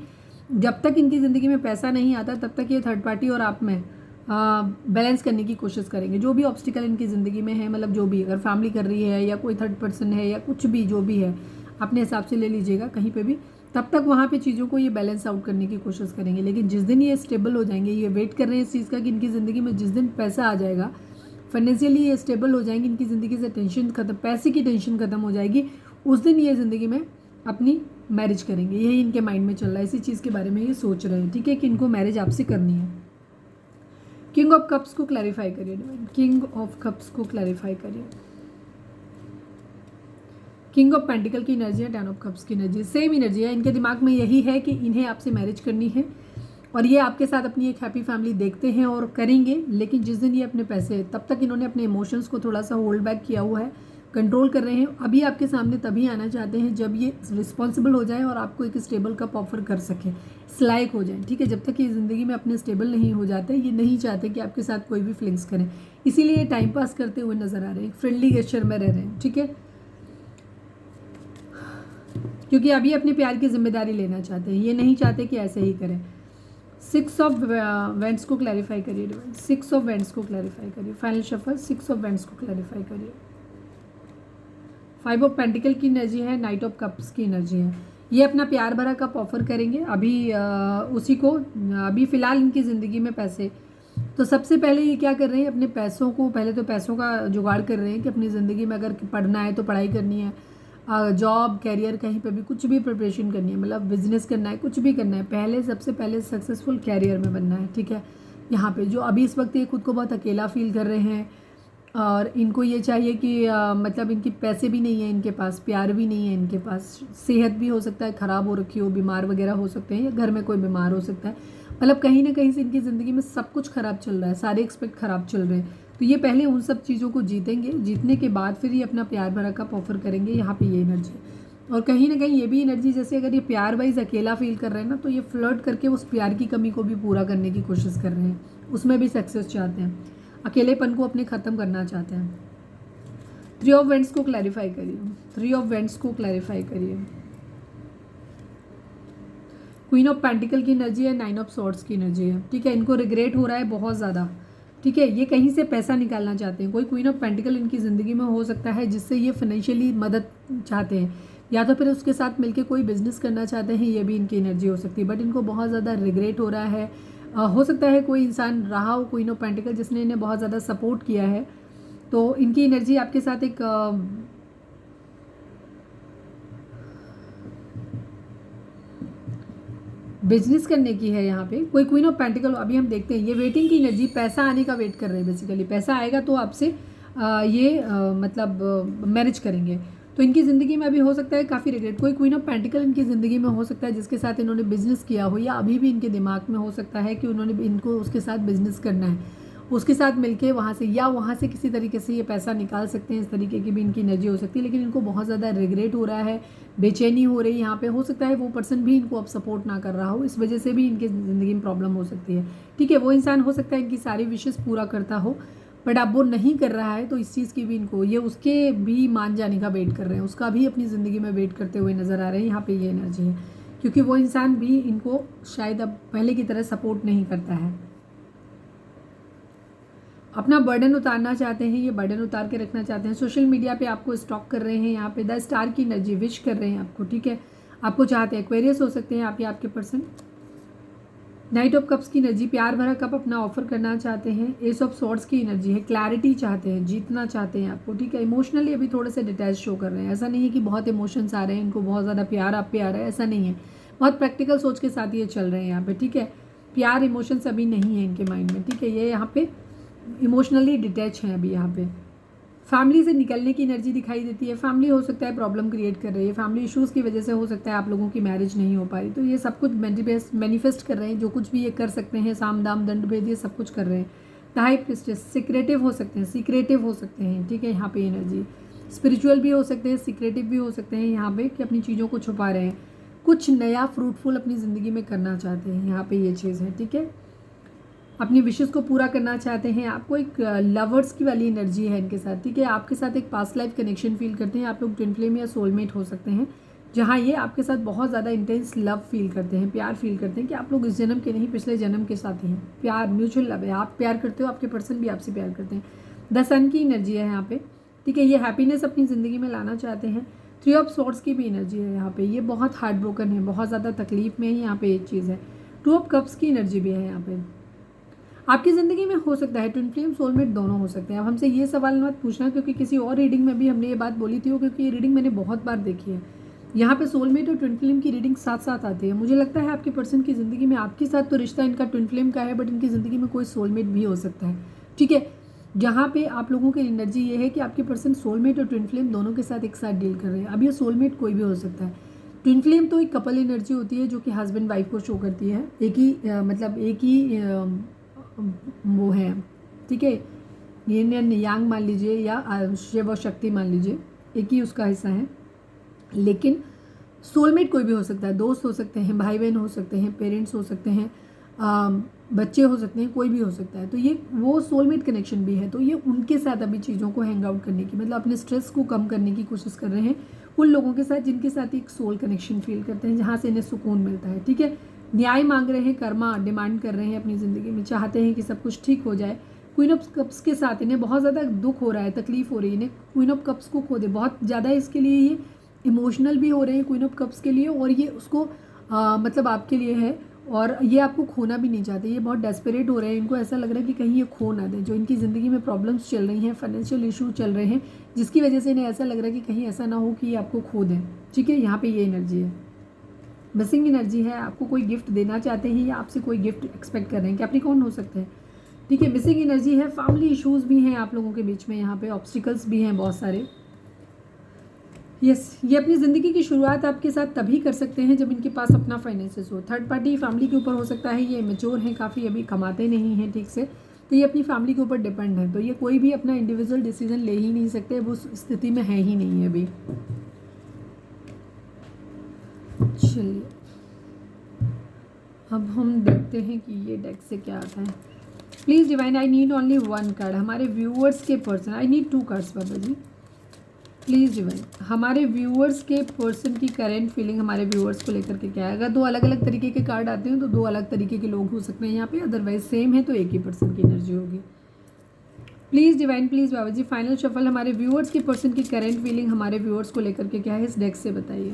जब तक इनकी ज़िंदगी में पैसा नहीं आता तब तक ये थर्ड पार्टी और आप में बैलेंस करने की कोशिश करेंगे। जो भी ऑब्स्टिकल इनकी ज़िंदगी में है, मतलब जो भी, अगर फैमिली कर रही है या कोई थर्ड पर्सन है या कुछ भी जो भी है, अपने हिसाब से ले लीजिएगा कहीं पे भी, तब तक वहाँ पे चीज़ों को ये बैलेंस आउट करने की कोशिश करेंगे। लेकिन जिस दिन ये स्टेबल हो जाएंगे, ये वेट कर रहे हैं इस चीज़ का कि इनकी ज़िंदगी में जिस दिन पैसा आ जाएगा, फाइनेंशियली ये स्टेबल हो जाएंगे, इनकी ज़िंदगी से टेंशन खत्म, पैसे की टेंशन खत्म हो जाएगी, उस दिन ये ज़िंदगी में अपनी मैरिज करेंगे। यही इनके माइंड में चल रहा है, इसी चीज़ के बारे में ये सोच रहे हैं, ठीक है, कि इनको मैरिज आपसे करनी है। किंग ऑफ कप्स को क्लैरिफाई करिए, किंग ऑफ कप्स को क्लैरिफाई करिए। किंग ऑफ पेंटिकल की एनर्जी है, 10 ऑफ कप्स की एनर्जी, सेम एनर्जी है। इनके दिमाग में यही है कि इन्हें आपसे मैरिज करनी है, और ये आपके साथ अपनी एक हैप्पी फैमिली देखते हैं और करेंगे। लेकिन जिस दिन ये अपने पैसे, तब तक इन्होंने अपने इमोशंस को थोड़ा सा होल्ड बैक किया हुआ है, कंट्रोल कर रहे हैं। अभी आपके सामने तभी आना चाहते हैं जब ये रिस्पॉन्सिबल हो जाए और आपको एक स्टेबल कप ऑफर कर सके, इस लायक हो जाए, ठीक है। जब तक ये ज़िंदगी में अपने स्टेबल नहीं हो जाते, ये नहीं चाहते कि आपके साथ कोई भी फीलिंग्स करें, इसीलिए ये टाइम पास करते हुए नजर आ रहे हैं, फ्रेंडली गेस्चर में रह रहे हैं, ठीक है, क्योंकि अभी अपने प्यार की जिम्मेदारी लेना चाहते हैं, ये नहीं चाहते कि ऐसे ही करें। 6 ऑफ वेंट्स को क्लैरिफाई करिए, 6 ऑफ वेंट्स को क्लैरिफाई करिए, फाइनल शफल 6 ऑफ वेंट्स को क्लैरिफाई करिए। 5 ऑफ पेंटिकल की एनर्जी है, नाइट ऑफ कप्स की एनर्जी है। ये अपना प्यार भरा कप ऑफर करेंगे अभी उसी को, अभी फ़िलहाल इनकी ज़िंदगी में पैसे, तो सबसे पहले ये क्या कर रहे हैं, अपने पैसों को, पहले तो पैसों का जुगाड़ कर रहे हैं कि अपनी ज़िंदगी में अगर पढ़ना है तो पढ़ाई करनी है, जॉब कैरियर कहीं पे भी कुछ भी प्रिपरेशन करनी है, मतलब बिजनेस करना है, कुछ भी करना है, पहले सबसे पहले सक्सेसफुल कैरियर में बनना है, ठीक है। यहाँ पे जो अभी इस वक्त ये खुद को बहुत अकेला फील कर रहे हैं, और इनको ये चाहिए कि मतलब इनके पैसे भी नहीं है इनके पास, प्यार भी नहीं है इनके पास, सेहत भी हो सकता है ख़राब हो रखी हो, बीमार वगैरह हो सकते हैं, या घर में कोई बीमार हो सकता है, मतलब कहीं ना कहीं से इनकी ज़िंदगी में सब कुछ ख़राब चल रहा है, सारे एक्सपेक्ट ख़राब चल रहे हैं। तो ये पहले उन सब चीज़ों को जीतेंगे, जीतने के बाद फिर ये अपना प्यार भरा कप ऑफर करेंगे। यहाँ पे ये एनर्जी, और कहीं ना कहीं ये भी एनर्जी, जैसे अगर ये प्यार वाइज अकेला फील कर रहे हैं ना, तो ये फ्लर्ट करके उस प्यार की कमी को भी पूरा करने की कोशिश कर रहे हैं, उसमें भी सक्सेस चाहते हैं, अकेलेपन को अपने ख़त्म करना चाहते हैं। 3 ऑफ वेंट्स को क्लैरिफाई करिए, 3 ऑफ वेंट्स को क्लैरिफाई करिए। क्वीन ऑफ पेंटिकल की एनर्जी है, 9 ऑफ सॉर्ड्स की एनर्जी है, ठीक है। इनको रिग्रेट हो रहा है बहुत ज़्यादा, ठीक है। ये कहीं से पैसा निकालना चाहते हैं, कोई क्वीन ऑफ पेंटिकल इनकी ज़िंदगी में हो सकता है जिससे ये फाइनेंशियली मदद चाहते हैं, या तो फिर उसके साथ मिलके कोई बिजनेस करना चाहते हैं, ये भी इनकी एनर्जी हो सकती है। बट इनको बहुत ज़्यादा रिग्रेट हो रहा है। हो सकता है कोई इंसान रहा हो क्वीन ऑफ पेंटिकल जिसने इन्हें बहुत ज़्यादा सपोर्ट किया है, तो इनकी एनर्जी आपके साथ एक बिजनेस करने की है। यहाँ पे कोई क्वीन ऑफ पेंटिकल, अभी हम देखते हैं, ये वेटिंग की एनर्जी, पैसा आने का वेट कर रहे हैं बेसिकली। पैसा आएगा तो आपसे मतलब मैनेज करेंगे। तो इनकी ज़िंदगी में अभी हो सकता है काफ़ी रिग्रेट। कोई क्वीन ऑफ पेंटिकल इनकी ज़िंदगी में हो सकता है जिसके साथ इन्होंने बिजनेस किया हो, या अभी भी इनके दिमाग में हो सकता है कि उन्होंने इनको उसके साथ बिजनेस करना है, उसके साथ मिलके वहाँ से, या वहाँ से किसी तरीके से ये पैसा निकाल सकते हैं। इस तरीके की भी इनकी एनर्जी हो सकती है। लेकिन इनको बहुत ज़्यादा रिग्रेट हो रहा है, बेचैनी हो रही है। यहाँ पे हो सकता है वो पर्सन भी इनको अब सपोर्ट ना कर रहा हो, इस वजह से भी इनके ज़िंदगी में प्रॉब्लम हो सकती है, ठीक है। वो इंसान हो सकता है इनकी सारी विशेष पूरा करता हो, बट अब वो नहीं कर रहा है, तो इस चीज़ की भी इनको, ये उसके भी मान जाने का वेट कर रहे हैं, उसका भी अपनी ज़िंदगी में वेट करते हुए नज़र आ रहे हैं। यहाँ पे ये एनर्जी है, क्योंकि वो इंसान भी इनको शायद अब पहले की तरह सपोर्ट नहीं करता है। अपना बर्डन उतारना चाहते हैं, ये बर्डन उतार के रखना चाहते हैं। सोशल मीडिया पे आपको स्टॉक कर रहे हैं, यहाँ पे 10 स्टार की एनर्जी विश कर रहे हैं आपको, ठीक है। आपको चाहते हैं, एक्वेरियस हो सकते हैं आप या आपके पर्सन। नाइट ऑफ कप्स की एनर्जी, प्यार भरा कप अपना ऑफर करना चाहते हैं। एस ऑफ सॉर्ड्स की एनर्जी है, क्लैरिटी चाहते हैं, जीतना चाहते हैं आपको, ठीक है। इमोशनली अभी थोड़े से डिटैच शो कर रहे हैं। ऐसा नहीं है कि बहुत इमोशंस आ रहे हैं, इनको बहुत ज़्यादा प्यार आप पे आ रहा है, ऐसा नहीं है। बहुत प्रैक्टिकल सोच के साथ ये चल रहे हैं यहाँ पे, ठीक है। प्यार इमोशंस अभी नहीं है इनके माइंड में, ठीक है। ये यहाँ पे इमोशनली डिटैच हैं अभी। यहाँ पे फैमिली से निकलने की एनर्जी दिखाई देती है। फैमिली हो सकता है प्रॉब्लम क्रिएट कर रही है, फैमिली इश्यूज़ की वजह से हो सकता है आप लोगों की मैरिज नहीं हो पाई। तो ये सब कुछ मैनिफेस्ट कर रहे हैं, जो कुछ भी ये कर सकते हैं, साम दाम दंड भेद, ये सब कुछ कर रहे हैं। द हाई प्रीस्टेस, सिक्रेटिव हो सकते हैं, सीक्रेटिव हो सकते हैं, ठीक है। यहाँ पे एनर्जी स्पिरिचुअल भी हो सकते हैं, सीक्रेटिव भी हो सकते हैं यहाँ पे, कि अपनी चीज़ों को छुपा रहे हैं, कुछ नया फ्रूटफुल अपनी ज़िंदगी में करना चाहते हैं। यहाँ पे ये चीज़ है, ठीक है। अपनी विशेस को पूरा करना चाहते हैं। आपको एक लवर्स की वाली एनर्जी है इनके साथ, ठीक है। आपके साथ एक पास्ट लाइफ कनेक्शन फील करते हैं। आप लोग ट्विन फ्लेम या सोलमेट हो सकते हैं, जहाँ ये आपके साथ बहुत ज़्यादा इंटेंस लव फील करते हैं, प्यार फील करते हैं, कि आप लोग इस जन्म के नहीं पिछले जन्म के साथ ही हैं। प्यार म्यूचुअल लव है, आप प्यार करते हो, आपके पर्सन भी आपसे प्यार करते हैं। द सन की एनर्जी है यहाँ पे, ठीक है। ये हैप्पीनेस अपनी ज़िंदगी में लाना चाहते हैं। 3 ऑफ सॉर्ड्स की भी एनर्जी है यहाँ पे, ये बहुत हार्ट ब्रोकन है, बहुत ज़्यादा तकलीफ में है, यहाँ पे एक चीज़ है। 2 ऑफ कप्स की एनर्जी भी है यहाँ पे। आपकी ज़िंदगी में हो सकता है ट्विन फ्लेम सोलमेट दोनों हो सकते हैं। अब हमसे ये सवाल मत पूछना, क्योंकि किसी और रीडिंग में भी हमने ये बात बोली थी, क्योंकि ये रीडिंग मैंने बहुत बार देखी है। यहाँ पे सोलमेट और ट्विन फ्लेम की रीडिंग साथ साथ आती है। मुझे लगता है आपके पर्सन की ज़िंदगी में आपके साथ तो रिश्ता इनका ट्विन फ्लेम का है, बट इनकी ज़िंदगी में कोई सोलमेट भी हो सकता है, ठीक है। जहाँ पे आप लोगों की एनर्जी ये है कि आपके पर्सन सोलमेट और ट्विन फ्लेम दोनों के साथ एक साथ डील कर रहे हैं। अब ये सोलमेट कोई भी हो सकता है। ट्विन फ्लेम तो एक कपल एनर्जी होती है, जो कि हस्बैंड वाइफ को शो करती है। एक ही मतलब एक ही वो है, ठीक है। येन यांग मान लीजिए, या शिव और शक्ति मान लीजिए, एक ही उसका हिस्सा है। लेकिन सोलमेट कोई भी हो सकता है, दोस्त हो सकते हैं, भाई बहन हो सकते हैं, पेरेंट्स हो सकते हैं, बच्चे हो सकते हैं, कोई भी हो सकता है। तो ये वो सोलमेट कनेक्शन भी है। तो ये उनके साथ अभी चीज़ों को हैंग आउट करने की, मतलब अपने स्ट्रेस को कम करने की कोशिश कर रहे हैं उन लोगों के साथ जिनके साथ एक सोल कनेक्शन फील करते हैं, जहाँ से इन्हें सुकून मिलता है, ठीक है। न्याय मांग रहे हैं, कर्मा डिमांड कर रहे हैं अपनी ज़िंदगी में, चाहते हैं कि सब कुछ ठीक हो जाए। क्वीन ऑफ कप्स के साथ इन्हें बहुत ज़्यादा दुख हो रहा है, तकलीफ हो रही है, इन्हें क्वीन ऑफ कप्स को खो दे बहुत ज़्यादा, इसके लिए ये इमोशनल भी हो रहे हैं क्वीन ऑफ कप्स के लिए, और ये उसको मतलब आपके लिए है, और ये आपको खोना भी नहीं चाहते। ये बहुत डेस्परेट हो रहे हैं, इनको ऐसा लग रहा है कि कहीं ये खो ना दें। जो इनकी ज़िंदगी में प्रॉब्लम्स चल रही हैं, फाइनेंशियल इशू चल रहे हैं, जिसकी वजह से इन्हें ऐसा लग रहा है कि कहीं ऐसा ना हो कि ये आपको खो दें, ठीक है। यहाँ पे ये एनर्जी है, मिसिंग एनर्जी है। आपको कोई गिफ्ट देना चाहते हैं, या आपसे कोई गिफ्ट एक्सपेक्ट कर रहे हैं, कैप्रिकॉर्न हो सकते हैं, ठीक है। मिसिंग एनर्जी है, फैमिली इश्यूज़ भी हैं आप लोगों के बीच में, यहाँ पे ऑब्स्टिकल्स भी हैं बहुत सारे। यस, ये अपनी ज़िंदगी की शुरुआत आपके साथ तभी कर सकते हैं जब इनके पास अपना फाइनेंसेस हो। थर्ड पार्टी फैमिली के ऊपर हो सकता है, ये मैच्योर हैं काफ़ी, अभी कमाते नहीं हैं ठीक से, तो ये अपनी फैमिली के ऊपर डिपेंड है। तो ये कोई भी अपना इंडिविजुअल डिसीजन ले ही नहीं सकते, वो उस स्थिति में है ही नहीं है अभी। चलिए अब हम देखते हैं कि ये डेक से क्या आता है। Please divine, I need only 1 card. हमारे व्यूअर्स के person, I need 2 cards Baba ji. Please divine हमारे व्यूअर्स के पर्सन की करेंट फीलिंग हमारे व्यूअर्स को लेकर के क्या है। अगर दो अलग अलग तरीके के कार्ड आते हैं तो दो अलग तरीके के लोग हो सकते हैं यहाँ पे, अदरवाइज सेम है तो एक ही पर्सन की एनर्जी होगी। Please divine, please Baba ji final shuffle हमारे व्यूअर्स के पर्सन की करेंट फीलिंग हमारे व्यूअर्स को लेकर के क्या है इस डेक से बताइए।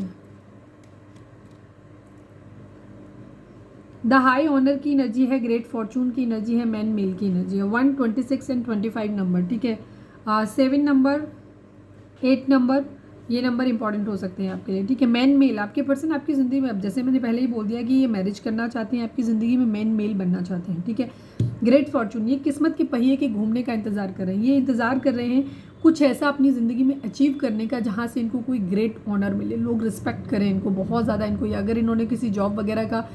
द हाई ऑनर की एनर्जी है, ग्रेट फॉर्चून की एनर्जी है, मैन मेल की एनर्जी है। 1, 26 एंड 25 नंबर, ठीक है। 7 नंबर, 8 नंबर, ये नंबर इंपॉर्टेंट हो सकते हैं आपके लिए, ठीक है। मैन मेल आपके पर्सन आपकी ज़िंदगी में, अब जैसे मैंने पहले ही बोल दिया कि ये मैरिज करना चाहते हैं, आपकी ज़िंदगी में मैन मेल बनना चाहते हैं, ठीक है। ग्रेट फॉर्चून, ये किस्मत के पहिए के घूमने का इंतज़ार कर रहे हैं। ये इंतज़ार कर रहे हैं कुछ ऐसा अपनी ज़िंदगी में अचीव करने का जहाँ से इनको कोई ग्रेट ऑनर मिले, लोग रिस्पेक्ट करें इनको बहुत ज़्यादा। इनको अगर इन्होंने किसी जॉब वगैरह का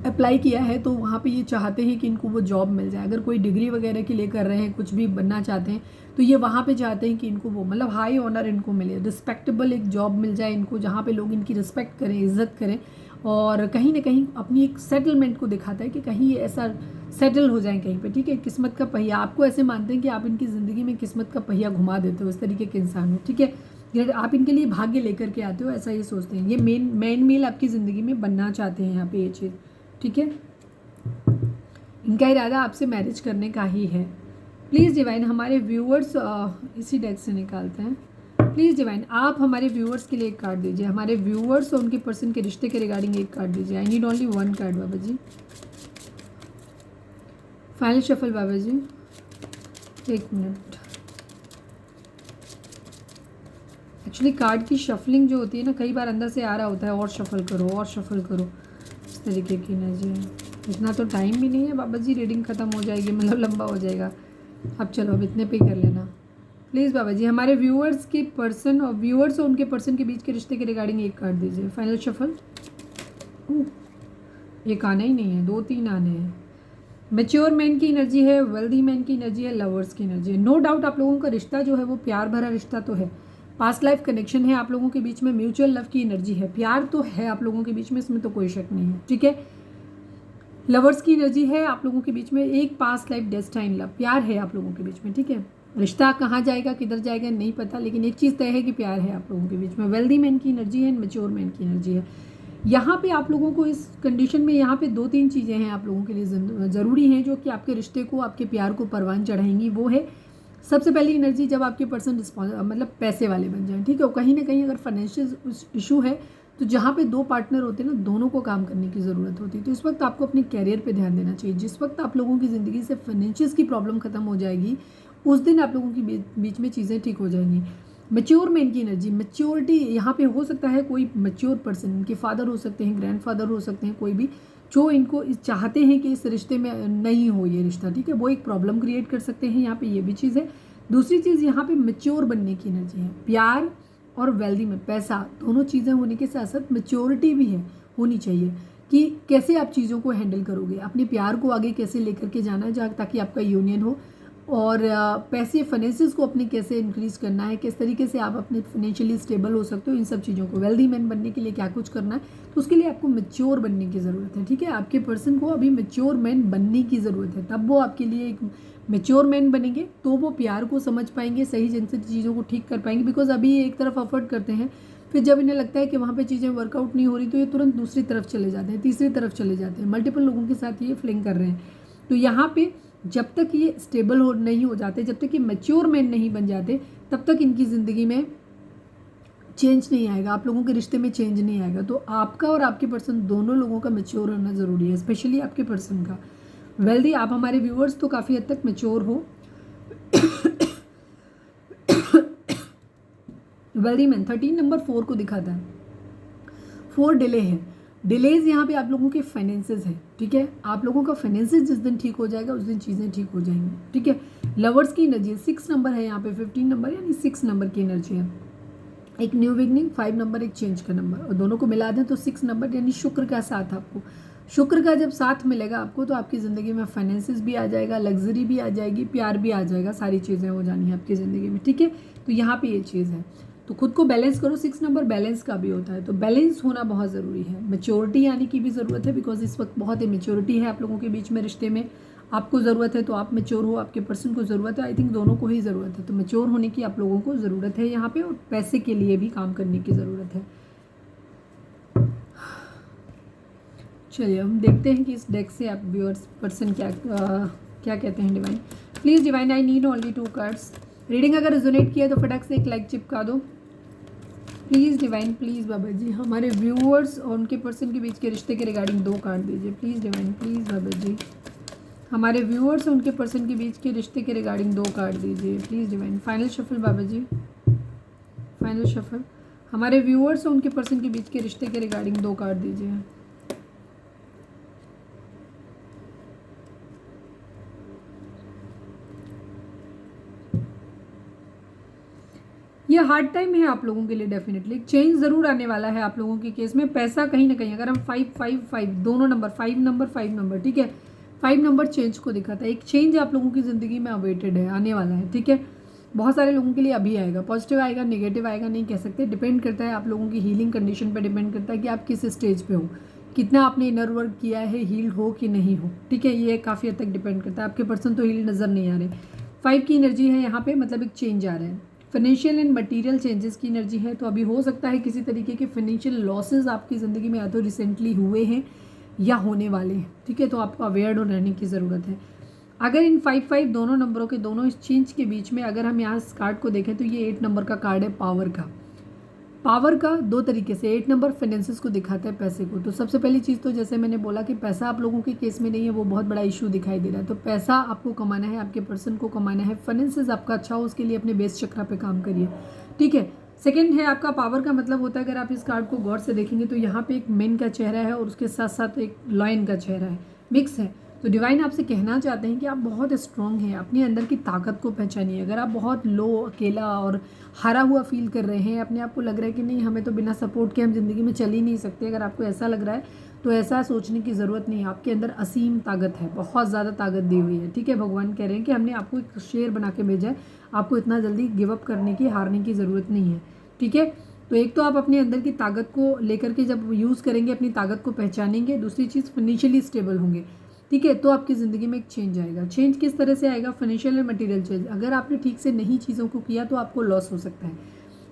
अप्लाई किया है तो वहाँ पे ये चाहते हैं कि इनको वो जॉब मिल जाए। अगर कोई डिग्री वगैरह के लिए कर रहे हैं, कुछ भी बनना चाहते हैं, तो ये वहाँ पे चाहते हैं कि इनको वो मतलब हाई ऑनर इनको मिले, रिस्पेक्टेबल एक जॉब मिल जाए इनको जहाँ पे लोग इनकी रिस्पेक्ट करें, इज्जत करें। और कहीं ना कहीं अपनी एक सेटलमेंट को दिखाता है कि कहीं ये ऐसा सेटल हो जाए कहीं पे, ठीक है। किस्मत का पहिया, आपको ऐसे मानते हैं कि आप इनकी ज़िंदगी में किस्मत का पहिया घुमा देते हो, इस तरीके के इंसान हो, ठीक है। आप इनके लिए भाग्य लेकर के आते हो, ऐसा ये सोचते हैं। ये मैन मेल आपकी ज़िंदगी में बनना चाहते हैं यहाँ पे ये चीज़, ठीक है। इनका इरादा आपसे मैरिज करने का ही है। प्लीज़ डिवाइन हमारे व्यूअर्स, इसी डेक से निकालते हैं। प्लीज़ डिवाइन आप हमारे व्यूअर्स के लिए एक कार्ड दीजिए, हमारे व्यूअर्स और उनके पर्सन के रिश्ते के रिगार्डिंग एक कार्ड दीजिए। I need only 1 card Baba ji. Final shuffle Baba ji, 1 minute. Actually card की शफलिंग जो होती है ना, कई बार अंदर से आ रहा होता है और शफल करो और शफल करो, इस तरीके की एनर्जी है। इतना तो टाइम भी नहीं है बाबा जी, रीडिंग ख़त्म हो जाएगी, मतलब लंबा हो जाएगा। अब चलो अब इतने पे कर लेना प्लीज़ बाबा जी। हमारे व्यूअर्स के पर्सन और व्यूअर्स और उनके पर्सन के बीच के रिश्ते के रिगार्डिंग एक कार्ड दीजिए। फाइनल शफल, एक आना ही नहीं है, 2-3 आने हैं। मैच्योर मैन की एनर्जी है, वेल्दी मैन की एनर्जी है, लवर्स की एनर्जी है। नो डाउट आप लोगों का रिश्ता जो है वो प्यार भरा रिश्ता तो है, पास्ट लाइफ कनेक्शन है आप लोगों के बीच में, म्यूचुअल लव की एनर्जी है, प्यार तो है आप लोगों के बीच में, इसमें तो कोई शक नहीं है, ठीक है। लवर्स की एनर्जी है आप लोगों के बीच में, एक पास्ट लाइफ डेस्टाइन लव, प्यार है आप लोगों के बीच में, ठीक है। रिश्ता कहाँ जाएगा किधर जाएगा नहीं पता, लेकिन एक चीज़ तय है कि प्यार है आप लोगों के बीच में। वेल्दी मैन की एनर्जी है, मैच्योर मैन की एनर्जी है। यहाँ पे आप लोगों को इस कंडीशन में यहाँ पे 2-3 चीज़ें हैं आप लोगों के लिए ज़रूरी हैं जो कि आपके रिश्ते को, आपके प्यार को परवान चढ़ाएंगी। वो है सबसे पहली एनर्जी, जब आपके पर्सन मतलब पैसे वाले बन जाएं, ठीक है। और कहीं ना कहीं अगर फाइनेंशियल इशू है तो जहाँ पे 2 पार्टनर होते हैं ना, दोनों को काम करने की ज़रूरत होती है। तो इस वक्त आपको अपने कैरियर पे ध्यान देना चाहिए। जिस वक्त आप लोगों की ज़िंदगी से फाइनेंशियल्स की प्रॉब्लम खत्म हो जाएगी, उस दिन आप लोगों के बीच में चीज़ें ठीक हो जाएंगी। मैच्योर मैन की एनर्जी, मैच्योरिटी यहाँ पे हो सकता है कोई मैच्योर पर्सन, इनके फादर हो सकते हैं, ग्रैंडफादर हो सकते हैं, कोई भी जो इनको चाहते हैं कि इस रिश्ते में नहीं हो ये रिश्ता, ठीक है। वो एक प्रॉब्लम क्रिएट कर सकते हैं, यहाँ पे ये भी चीज़ है। दूसरी चीज़ यहाँ पे मैच्योर बनने की एनर्जी है। प्यार और वेल्दी में पैसा दोनों चीज़ें होने के साथ साथ मैच्योरिटी भी है, होनी चाहिए कि कैसे आप चीज़ों को हैंडल करोगे, अपने प्यार को आगे कैसे लेकर के जाना है जहाँ ताकि आपका यूनियन हो, और पैसे फाइनेंसिस को अपने कैसे इंक्रीज करना है, किस तरीके से आप अपने फाइनेंशियली स्टेबल हो सकते हो, इन सब चीज़ों को। वेल्दी मैन बनने के लिए क्या कुछ करना है, तो उसके लिए आपको मैच्योर बनने की ज़रूरत है, ठीक है। आपके पर्सन को अभी मैच्योर मैन बनने की ज़रूरत है, तब वो आपके लिए एक मैच्योर मैन बनेंगे, तो वो प्यार को समझ पाएंगे, सही जन से चीज़ों को ठीक कर पाएंगे। बिकॉज अभी ये एक तरफ अफर्ट करते हैं, फिर जब इन्हें लगता है कि वहाँ पे चीज़ें वर्कआउट नहीं हो रही तो ये तुरंत दूसरी तरफ चले जाते हैं, तीसरी तरफ चले जाते हैं, मल्टीपल लोगों के साथ ये फ्लिंग कर रहे हैं। तो यहाँ पे जब तक ये स्टेबल नहीं हो जाते, जब तक ये मैच्योर मैन नहीं बन जाते, तब तक इनकी ज़िंदगी में चेंज नहीं आएगा, आप लोगों के रिश्ते में चेंज नहीं आएगा। तो आपका और आपके पर्सन दोनों लोगों का मैच्योर होना ज़रूरी है, स्पेशली आपके पर्सन का। वेल्दी आप हमारे व्यूअर्स तो काफ़ी हद तक मैच्योर हो। वेल्दी मैन 13 नंबर 4 को दिखाता है, 4 डिले है। डिलेज यहाँ पे आप लोगों के फाइनेंसेस है, ठीक है। आप लोगों का फाइनेंसेस जिस दिन ठीक हो जाएगा उस दिन चीज़ें ठीक हो जाएंगी, ठीक है। लवर्स की एनर्जी 6 नंबर है यहाँ पे, 15 नंबर यानी 6 नंबर की एनर्जी है। एक न्यू बिगनिंग, 5 नंबर एक चेंज का नंबर, और दोनों को मिला दें तो 6 नंबर यानी शुक्र का साथ। आपको शुक्र का जब साथ मिलेगा आपको, तो आपकी ज़िंदगी में फाइनेंसेस भी आ जाएगा, लग्जरी भी आ जाएगी, प्यार भी आ जाएगा, सारी चीज़ें हो जानी है आपकी ज़िंदगी में, ठीक है। तो यहाँ पे ये चीज़ है, तो खुद को बैलेंस करो। 6 नंबर बैलेंस का भी होता है, तो बैलेंस होना बहुत ज़रूरी है। मैच्योरिटी आने की भी ज़रूरत है, बिकॉज इस वक्त बहुत ही मैच्योरिटी है आप लोगों के बीच में रिश्ते में। आपको ज़रूरत है तो आप मैच्योर हो, आपके पर्सन को ज़रूरत है, आई थिंक दोनों को ही ज़रूरत है। तो मैच्योर होने की आप लोगों को ज़रूरत है यहाँ पे, और पैसे के लिए भी काम करने की ज़रूरत है। चलिए हम देखते हैं कि इस डेक से आप व्यूअर्स पर्सन क्या कहते हैं। Divine please, divine I need only 2 cards. Reading अगर रेजोनेट किया तो फटाक से एक लाइक चिपका दो please. Divine please Baba ji, हमारे व्यूअर्स और उनके पर्सन के बीच के रिश्ते के रिगार्डिंग 2 कार्ड दीजिए please. Divine please Baba ji, हमारे व्यूअर्स और उनके पर्सन के बीच के रिश्ते के रिगार्डिंग 2 कार्ड दीजिए please. Divine final shuffle Baba ji, final shuffle. हमारे व्यूअर्स और उनके पर्सन के बीच के रिश्ते के रिगार्डिंग 2 कार्ड दीजिए। ये हार्ड टाइम है आप लोगों के लिए, डेफिनेटली एक चेंज ज़रूर आने वाला है आप लोगों के केस में। पैसा कहीं ना कहीं, अगर हम 5 दोनों नंबर, 5 नंबर, ठीक है, 5 नंबर चेंज को दिखाता है। एक चेंज आप लोगों की ज़िंदगी में अवेटेड है, आने वाला है, ठीक है। बहुत सारे लोगों के लिए अभी आएगा, पॉजिटिव आएगा, नेगेटिव आएगा नहीं कह सकते, डिपेंड करता है आप लोगों की हीलिंग कंडीशन पर, डिपेंड करता है कि आप किस स्टेज पे हो, कितना आपने इनर वर्क किया है, हील हो कि नहीं हो, ठीक है। ये काफ़ी हद तक डिपेंड करता है। आपके पर्सन तो हील नज़र नहीं आ रहे। 5 की एनर्जी है यहाँ पे, मतलब एक चेंज आ रहा है। फाइनेंशियल एंड मटेरियल चेंजेस की एनर्जी है, तो अभी हो सकता है किसी तरीके के फाइनेंशियल लॉसेस आपकी ज़िंदगी में या तो रिसेंटली हुए हैं या होने वाले हैं, ठीक है। तो आपको अवेयर हो रहने की ज़रूरत है। अगर इन 5 दोनों नंबरों के दोनों इस चेंज के बीच में अगर हम यहाँ इस कार्ड को देखें तो ये 8 नंबर का कार्ड है, पावर का। पावर का 2 तरीके से, 8 नंबर फाइनेंसेस को दिखाता है, पैसे को। तो सबसे पहली चीज़ तो जैसे मैंने बोला कि पैसा आप लोगों के केस में नहीं है, वो बहुत बड़ा इशू दिखाई दे रहा है। तो पैसा आपको कमाना है, आपके पर्सन को कमाना है, फाइनेंसेस आपका अच्छा हो, उसके लिए अपने बेस चक्रा पे काम करिए, ठीक है। सेकंड है आपका पावर का मतलब होता है, अगर आप इस कार्ड को गौर से देखेंगे तो यहाँ पे एक मेन का चेहरा है और उसके साथ साथ एक लॉयन का चेहरा है, मिक्स है। तो डिवाइन आपसे कहना चाहते हैं कि आप बहुत स्ट्रांग हैं, अपने अंदर की ताकत को पहचानिए। अगर आप बहुत लो, अकेला और हारा हुआ फील कर रहे हैं, अपने आप को लग रहा है कि नहीं हमें तो बिना सपोर्ट के हम ज़िंदगी में चल ही नहीं सकते, अगर आपको ऐसा लग रहा है तो ऐसा सोचने की ज़रूरत नहीं है। आपके अंदर असीम ताकत है, बहुत ज़्यादा ताकत दी हुई है, ठीक है। भगवान कह रहे हैं कि हमने आपको एक शेर बना के भेजा है, आपको इतना जल्दी गिव अप करने की, हारने की ज़रूरत नहीं है, ठीक है। तो एक तो आप अपने अंदर की ताकत को लेकर के जब यूज़ करेंगे, अपनी ताकत को पहचानेंगे, दूसरी चीज़ फाइनेंशियली स्टेबल होंगे, ठीक है। तो आपकी ज़िंदगी में एक चेंज आएगा। चेंज किस तरह से आएगा? Financial and material change. अगर आपने ठीक से नहीं चीज़ों को किया तो आपको लॉस हो सकता है,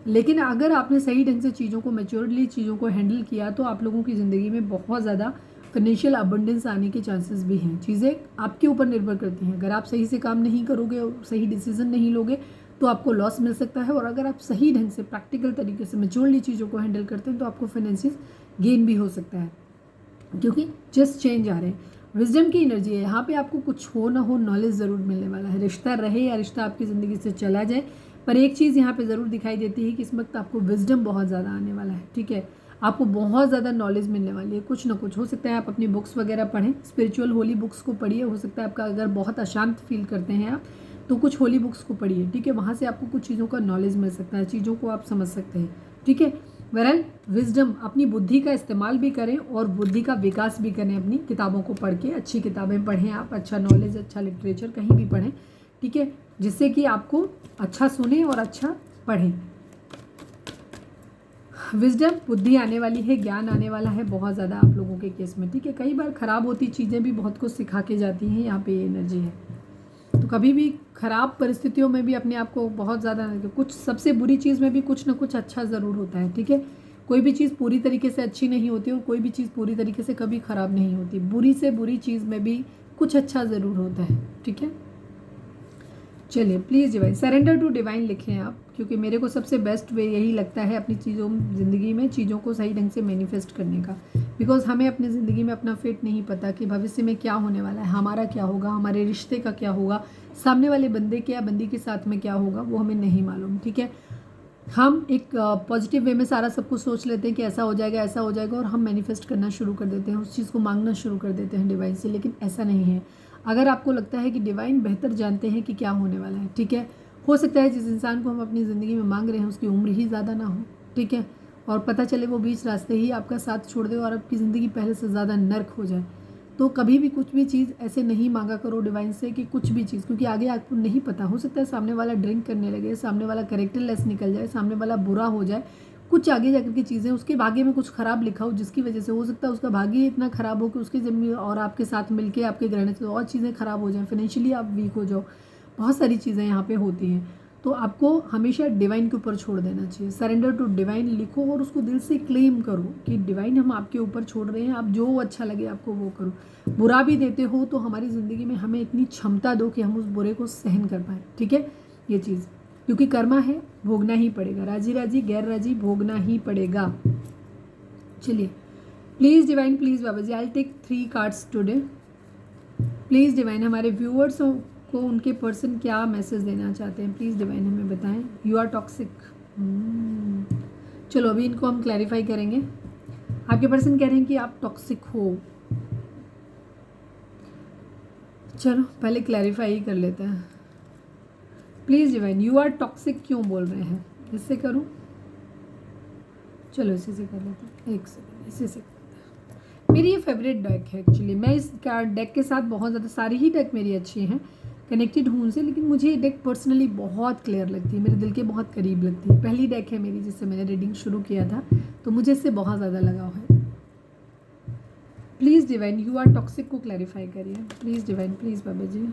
लेकिन अगर आपने सही ढंग से चीज़ों को, मैच्योरली चीज़ों को हैंडल किया तो आप लोगों की ज़िंदगी में बहुत ज़्यादा फाइनेंशियल अबंडेंस आने के चांसेस भी हैं। चीज़ें आपके ऊपर निर्भर करती हैं। अगर आप सही से काम नहीं करोगे और सही डिसीजन नहीं लोगे तो आपको लॉस मिल सकता है, और अगर आप सही ढंग से प्रैक्टिकल तरीके से मैच्योरली चीज़ों को हैंडल करते हैं तो आपको फाइनेंशियल गेन भी हो सकता है, क्योंकि जस्ट चेंज आ रहे हैं। विजडम की एनर्जी है यहाँ पे, आपको कुछ हो ना हो नॉलेज ज़रूर मिलने वाला है। रिश्ता रहे या रिश्ता आपकी ज़िंदगी से चला जाए, पर एक चीज़ यहाँ पे ज़रूर दिखाई देती है कि इस वक्त आपको विजडम बहुत ज़्यादा आने वाला है, ठीक है। आपको बहुत ज़्यादा नॉलेज मिलने वाली है, कुछ ना कुछ। हो सकता है आप अपनी बुक्स वगैरह पढ़ें, स्पिरिचुअल होली बुक्स को पढ़िए। हो सकता है आपका, अगर बहुत अशांत फील करते हैं आप तो कुछ होली बुक्स को पढ़िए, ठीक है। वहाँ से आपको कुछ चीज़ों का नॉलेज मिल सकता है, चीज़ों को आप समझ सकते हैं, ठीक है। बहरहाल विजडम, अपनी बुद्धि का इस्तेमाल भी करें और बुद्धि का विकास भी करें। अपनी किताबों को पढ़ के, अच्छी किताबें पढ़ें आप, अच्छा नॉलेज, अच्छा लिटरेचर कहीं भी पढ़ें, ठीक है, जिससे कि आपको अच्छा सुने और अच्छा पढ़ें। विजडम, बुद्धि आने वाली है, ज्ञान आने वाला है बहुत ज़्यादा आप लोगों के केस में, ठीक है। कई बार ख़राब होती चीज़ें भी बहुत कुछ सिखा के जाती हैं, यहाँ पे ये एनर्जी है। तो कभी भी ख़राब परिस्थितियों में भी अपने आप को बहुत ज़्यादा, कुछ सबसे बुरी चीज़ में भी कुछ ना कुछ अच्छा ज़रूर होता है, ठीक है। कोई भी चीज़ पूरी तरीके से अच्छी नहीं होती और कोई भी चीज़ पूरी तरीके से कभी ख़राब नहीं होती। बुरी से बुरी चीज़ में भी कुछ अच्छा ज़रूर होता है, ठीक है। चलिए please divine, surrender to divine लिखें आप, क्योंकि मेरे को सबसे बेस्ट वे यही लगता है अपनी चीज़ों, ज़िंदगी में चीज़ों को सही ढंग से मैनिफेस्ट करने का। बिकॉज हमें अपनी ज़िंदगी में अपना फेट नहीं पता कि भविष्य में क्या होने वाला है, हमारा क्या होगा, हमारे रिश्ते का क्या होगा, सामने वाले बंदे के या बंदी के साथ में क्या होगा, वो हमें नहीं मालूम, ठीक है। हम एक पॉजिटिव वे में सारा सब कुछ सोच लेते हैं कि ऐसा हो जाएगा, ऐसा हो जाएगा, और हम मैनिफेस्ट करना शुरू कर देते हैं, उस चीज़ को मांगना शुरू कर देते हैं डिवाइन से, लेकिन ऐसा नहीं है। अगर आपको लगता है कि डिवाइन बेहतर जानते हैं कि क्या होने वाला है, ठीक है, हो सकता है जिस इंसान को हम अपनी ज़िंदगी में मांग रहे हैं उसकी उम्र ही ज़्यादा ना हो, ठीक है, और पता चले वो बीच रास्ते ही आपका साथ छोड़ दे और आपकी ज़िंदगी पहले से ज़्यादा नर्क हो जाए। तो कभी भी कुछ भी चीज़ ऐसे नहीं मांगा करो डिवाइन से कि कुछ भी चीज़, क्योंकि आगे आपको नहीं पता, हो सकता है सामने वाला ड्रिंक करने लगे, सामने वाला कैरेक्टरलेस निकल जाए, सामने वाला बुरा हो जाए, कुछ आगे जाकर की चीज़ें, उसके भाग्य में कुछ खराब लिखा हो जिसकी वजह से हो सकता है उसका भाग्य इतना खराब हो कि उसके ज़मीन और आपके साथ मिलके आपके ग्रहण से और चीज़ें खराब हो जाएं, फाइनेंशियली आप वीक हो जाओ, बहुत सारी चीज़ें यहाँ पे होती हैं। तो आपको हमेशा डिवाइन के ऊपर छोड़ देना चाहिए। सरेंडर टू डिवाइन लिखो और उसको दिल से क्लेम करो कि डिवाइन हम आपके ऊपर छोड़ रहे हैं, आप जो अच्छा लगे आपको वो करो। बुरा भी देते हो तो हमारी ज़िंदगी में हमें इतनी क्षमता दो कि हम उस बुरे को सहन कर पाएँ, ठीक है, ये चीज़, क्योंकि कर्मा है, भोगना ही पड़ेगा, राजी राजी गैर राजी भोगना ही पड़ेगा। चलिए, please divine, please Baba ji, I take 3 cards today. Please divine, हमारे व्यूअर्स को उनके पर्सन क्या मैसेज देना चाहते हैं, प्लीज़ डिवाइन हमें बताएं। You are toxic. चलो अभी इनको हम क्लैरिफाई करेंगे। आपके पर्सन कह रहे हैं कि आप टॉक्सिक हो। चलो पहले क्लैरिफाई ही कर लेते हैं। Please divine, you are toxic क्यों बोल रहे हैं, इससे करूं? चलो इसी से कर लेते हैं, एक सेकंड, इसी से करते हैं। मेरी ये फेवरेट डेक है एक्चुअली, मैं इस कार्ड डेक के साथ बहुत ज़्यादा, सारी ही डेक मेरी अच्छी हैं, कनेक्टेड हूँ उनसे, लेकिन मुझे ये डेक पर्सनली बहुत क्लियर लगती है, मेरे दिल के बहुत करीब लगती है। पहली डेक है मेरी जिससे मैंने रीडिंग शुरू किया था, तो मुझे इससे बहुत ज़्यादा लगाव है। Please divine, you are toxic को क्लैरिफाई करिए, please divine, please Baba ji.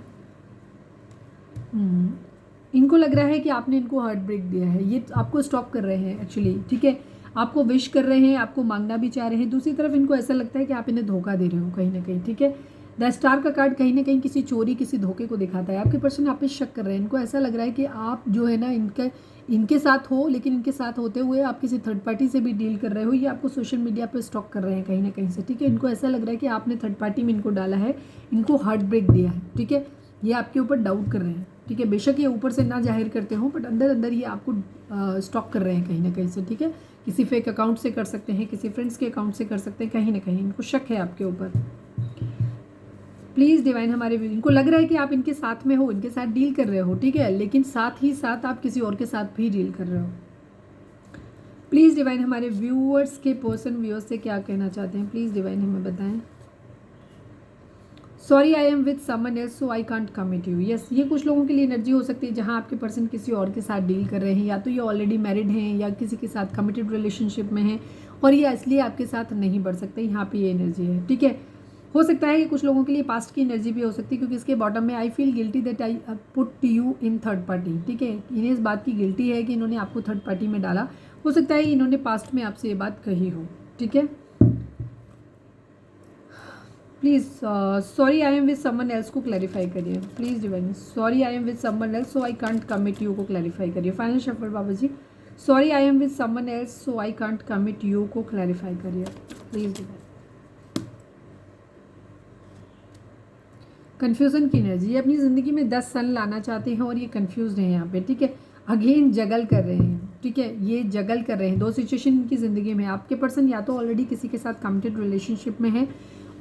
इनको लग रहा है कि आपने इनको हार्ट ब्रेक दिया है, ये आपको स्टॉप कर रहे हैं एक्चुअली, ठीक है, आपको विश कर रहे हैं, आपको मांगना भी चाह रहे हैं। दूसरी तरफ इनको ऐसा लगता है कि आप इन्हें धोखा दे रहे हो कहीं ना कहीं, ठीक है। द स्टार का कार्ड कहीं ना कहीं किसी चोरी, किसी धोखे को दिखाता है। आपके पर्सन आप पे शक कर रहे हैं, इनको ऐसा लग रहा है कि आप जो है ना इनके साथ हो, लेकिन इनके साथ होते हुए आप किसी थर्ड पार्टी से भी डील कर रहे हो, या आपको सोशल मीडिया पे स्टॉक कर रहे हैं कहीं ना कहीं से, ठीक है। इनको ऐसा लग रहा है कि आपने थर्ड पार्टी में इनको डाला है, इनको हार्ट ब्रेक दिया है, ठीक है। ये आपके ऊपर डाउट कर रहे हैं, ठीक है। बेशक ये ऊपर से ना जाहिर करते हो, बट अंदर अंदर ये आपको स्टॉक कर रहे हैं कहीं ना कहीं से, ठीक है। किसी फेक अकाउंट से कर सकते हैं, किसी फ्रेंड्स के अकाउंट से कर सकते हैं, कहीं ना कहीं इनको शक है आपके ऊपर। प्लीज़ डिवाइन, हमारे इनको लग रहा है कि आप इनके साथ में हो, इनके साथ डील कर रहे हो, ठीक है, लेकिन साथ ही साथ आप किसी और के साथ भी डील कर रहे हो। प्लीज़ डिवाइन, हमारे व्यूअर्स के पर्सन व्यूअर्स से क्या कहना चाहते हैं, प्लीज़ डिवाइन हमें बताएं। Sorry I am with someone else so I can't commit you. Yes, ये कुछ लोगों के लिए एनर्जी हो सकती है जहां आपके पर्सन किसी और के साथ डील कर रहे हैं, या तो ये ऑलरेडी मैरिड हैं या किसी के साथ कमिटेड रिलेशनशिप में हैं, और ये इसलिए आपके साथ नहीं बढ़ सकते। यहाँ पे ये एनर्जी है, ठीक है। हो सकता है कि कुछ लोगों के लिए पास्ट की एनर्जी भी हो सकती है, क्योंकि इसके बॉटम में I feel guilty that I put you in third party, ठीक है। इन्हें इस बात की गिल्टी है कि इन्होंने आपको थर्ड पार्टी में डाला। हो सकता है इन्होंने पास्ट में आपसे ये बात कही हो, ठीक है। Please sorry I am with someone else को क्लैरिफाई करिए, please divine. Sorry I am with someone else so I can't commit you को क्लैरिफाई करिए। Final shuffle Baba ji, sorry I am with someone else so I can't commit you को clarify करिए, please divine. Confusion की energy, ये अपनी ज़िंदगी में 10 सन लाना चाहते हैं और ये कन्फ्यूज़ हैं यहाँ पे, ठीक है। अगेन जगल कर रहे हैं, ठीक है, ये जगल कर रहे हैं। दो सिचुएशन इनकी ज़िंदगी में, आपके पर्सन या तो ऑलरेडी किसी के साथ कमिटेड रिलेशनशिप में है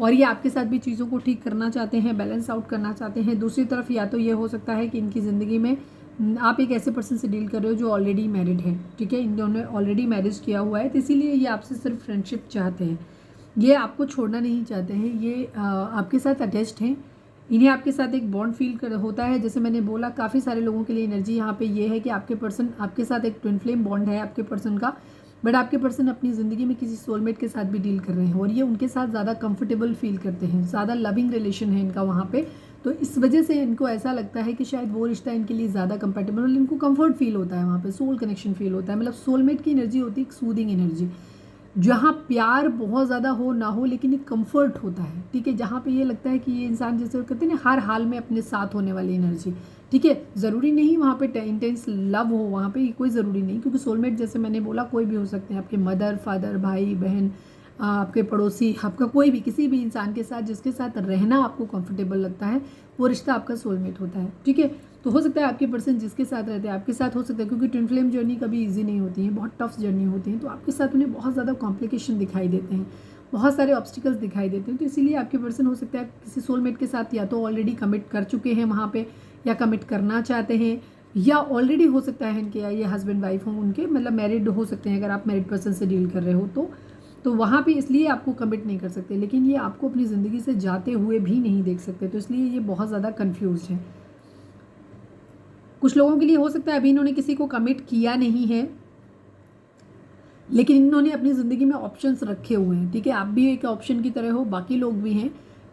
और ये आपके साथ भी चीज़ों को ठीक करना चाहते हैं, बैलेंस आउट करना चाहते हैं। दूसरी तरफ या तो ये हो सकता है कि इनकी ज़िंदगी में आप एक ऐसे पर्सन से डील कर रहे हो जो ऑलरेडी मैरिड है, ठीक है, इन्होंने ऑलरेडी मैरिज किया हुआ है, तो इसीलिए ये आपसे सिर्फ फ्रेंडशिप चाहते हैं, ये आपको छोड़ना नहीं चाहते हैं, ये आपके साथ अटैच्ड हैं, इन्हें आपके साथ एक बॉन्ड फील कर होता है। जैसे मैंने बोला, काफ़ी सारे लोगों के लिए एनर्जी यहाँ पे ये है कि आपके पर्सन आपके साथ एक ट्विन फ्लेम बॉन्ड है आपके पर्सन का, बट आपके पर्सन अपनी ज़िंदगी में किसी सोलमेट के साथ भी डील कर रहे हैं और ये उनके साथ ज़्यादा कंफर्टेबल फील करते हैं, ज़्यादा लविंग रिलेशन है इनका वहाँ पे। तो इस वजह से इनको ऐसा लगता है कि शायद वो रिश्ता इनके लिए ज़्यादा कंफर्टेबल और इनको कंफर्ट फील होता है वहाँ पे, सोल कनेक्शन फील होता है। मतलब सोलमेट की एनर्जी होती है एक सूदिंग एनर्जी, जहाँ प्यार बहुत ज़्यादा हो ना हो लेकिन एक कंफर्ट होता है, ठीक है। जहाँ पे ये लगता है कि ये इंसान जैसे कहते हैं ना हर हाल में अपने साथ होने वाली एनर्जी, ठीक है। ज़रूरी नहीं वहाँ पे इंटेंस लव हो, वहाँ पे कोई ज़रूरी नहीं, क्योंकि सोलमेट जैसे मैंने बोला कोई भी हो सकते हैं, आपके मदर फादर भाई बहन, आपके पड़ोसी, आपका कोई भी किसी भी इंसान के साथ जिसके साथ रहना आपको कंफर्टेबल लगता है वो रिश्ता आपका सोलमेट होता है, ठीक है। तो हो सकता है आपके पर्सन जिसके साथ रहते हैं आपके साथ हो सकता है, क्योंकि ट्विन फ्लेम जर्नी कभी इजी नहीं होती है, बहुत टफ जर्नी होती है, तो आपके साथ उन्हें बहुत ज़्यादा कॉम्प्लिकेशन दिखाई देते हैं, बहुत सारे ऑब्स्टिकल्स दिखाई देते हैं। तो इसीलिए आपके पर्सन हो सकता है किसी सोलमेट के साथ या तो ऑलरेडी कमिट कर चुके हैं वहाँ पे, या कमिट करना चाहते हैं, या ऑलरेडी हो सकता है इनके ये हस्बैंड वाइफ हों उनके, मतलब मैरिड हो सकते हैं अगर आप मैरिड पर्सन से डील कर रहे हो तो वहाँ पे इसलिए आपको कमिट नहीं कर सकते, लेकिन ये आपको अपनी ज़िंदगी से जाते हुए भी नहीं देख सकते, तो इसलिए ये बहुत ज़्यादा कन्फ्यूज है। कुछ लोगों के लिए हो सकता है अभी इन्होंने किसी को कमिट किया नहीं है, लेकिन इन्होंने अपनी ज़िंदगी में ऑप्शंस रखे हुए हैं, ठीक है। आप भी एक ऑप्शन की तरह हो, बाकी लोग भी हैं,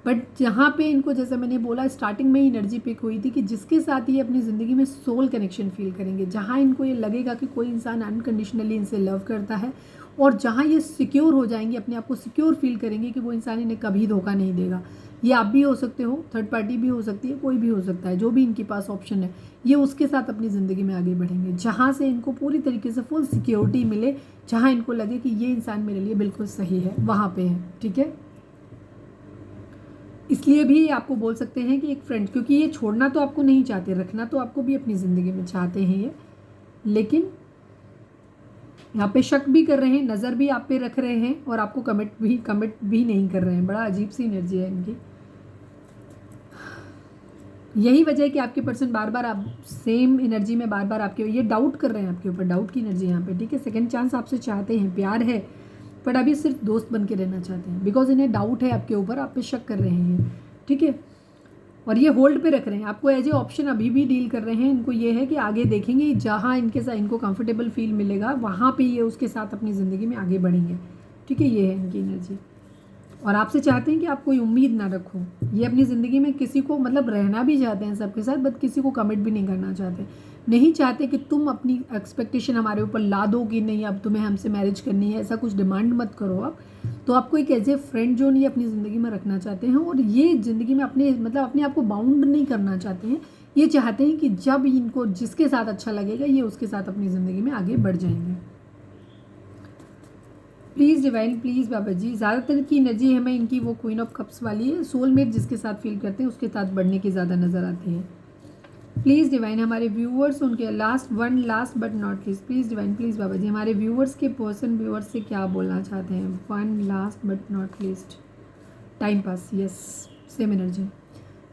बट जहाँ पे इनको, जैसे मैंने बोला स्टार्टिंग में ही एनर्जी पिक हुई थी कि जिसके साथ ये अपनी ज़िंदगी में सोल कनेक्शन फील करेंगे, जहाँ इनको ये लगेगा कि कोई इंसान अनकंडीशनली इनसे लव करता है, और जहाँ ये सिक्योर हो जाएंगे, अपने आप को सिक्योर फील करेंगे कि वो इंसान इन्हें कभी धोखा नहीं देगा। ये आप भी हो सकते हो, थर्ड पार्टी भी हो सकती है, कोई भी हो सकता है, जो भी इनके पास ऑप्शन है, ये उसके साथ अपनी ज़िंदगी में आगे बढ़ेंगे, जहाँ से इनको पूरी तरीके से फुल सिक्योरिटी मिले, जहाँ इनको लगे कि ये इंसान मेरे लिए बिल्कुल सही है, वहाँ पे है, ठीक है। इसलिए भी आपको बोल सकते हैं कि एक फ्रेंड, क्योंकि ये छोड़ना तो आपको नहीं चाहते, रखना तो आपको भी अपनी ज़िंदगी में चाहते हैं ये, लेकिन यहाँ पे शक भी कर रहे हैं, नज़र भी आप पे रख रहे हैं, और आपको कमिट भी नहीं कर रहे हैं। बड़ा अजीब सी एनर्जी है इनकी। यही वजह है कि आपके पर्सन बार बार आप सेम एनर्जी में बार बार आपके ये डाउट कर रहे हैं आपके ऊपर, डाउट की एनर्जी यहाँ पे, ठीक है। सेकंड चांस आपसे चाहते हैं, प्यार है, बट अभी सिर्फ दोस्त बन के रहना चाहते हैं, बिकॉज इन्हें डाउट है आपके ऊपर, आप पे शक कर रहे हैं, ठीक है। और ये होल्ड पे रख रहे हैं आपको एज ए ऑप्शन, अभी भी डील कर रहे हैं। इनको ये है कि आगे देखेंगे, जहाँ इनके साथ इनको कंफर्टेबल फील मिलेगा, वहाँ पे ये उसके साथ अपनी ज़िंदगी में आगे बढ़ेंगे, ठीक है। ये है इनकी एनर्जी। और आपसे चाहते हैं कि आप कोई उम्मीद ना रखो। ये अपनी ज़िंदगी में किसी को, मतलब रहना भी चाहते हैं सबके साथ, बट किसी को कमिट भी नहीं करना चाहते। नहीं चाहते कि तुम अपनी एक्सपेक्टेशन हमारे ऊपर ला दो कि नहीं अब तुम्हें हमसे मैरिज करनी है, ऐसा कुछ डिमांड मत करो आप। तो आपको एक एज ए फ्रेंड जोन ये अपनी ज़िंदगी में रखना चाहते हैं, और ये ज़िंदगी में अपने, मतलब अपने आप को बाउंड नहीं करना चाहते हैं। ये चाहते हैं कि जब इनको जिसके साथ अच्छा लगेगा, ये उसके साथ अपनी ज़िंदगी में आगे बढ़ जाएंगे। प्लीज़ डिवाइन, प्लीज़ बाबा जी, ज़्यादातर की एनर्जी हमें इनकी वो क्वीन ऑफ कप्स वाली है, सोलमेट जिसके साथ फील करते हैं उसके साथ बढ़ने की ज़्यादा नज़र आती है। प्लीज़ डिवाइन, हमारे व्यूअर्स, उनके last but not least, please divine, please Baba ji, हमारे व्यूअर्स के पर्सन व्यूअर्स से क्या बोलना चाहते हैं। One last but not least, time pass, yes, same energy.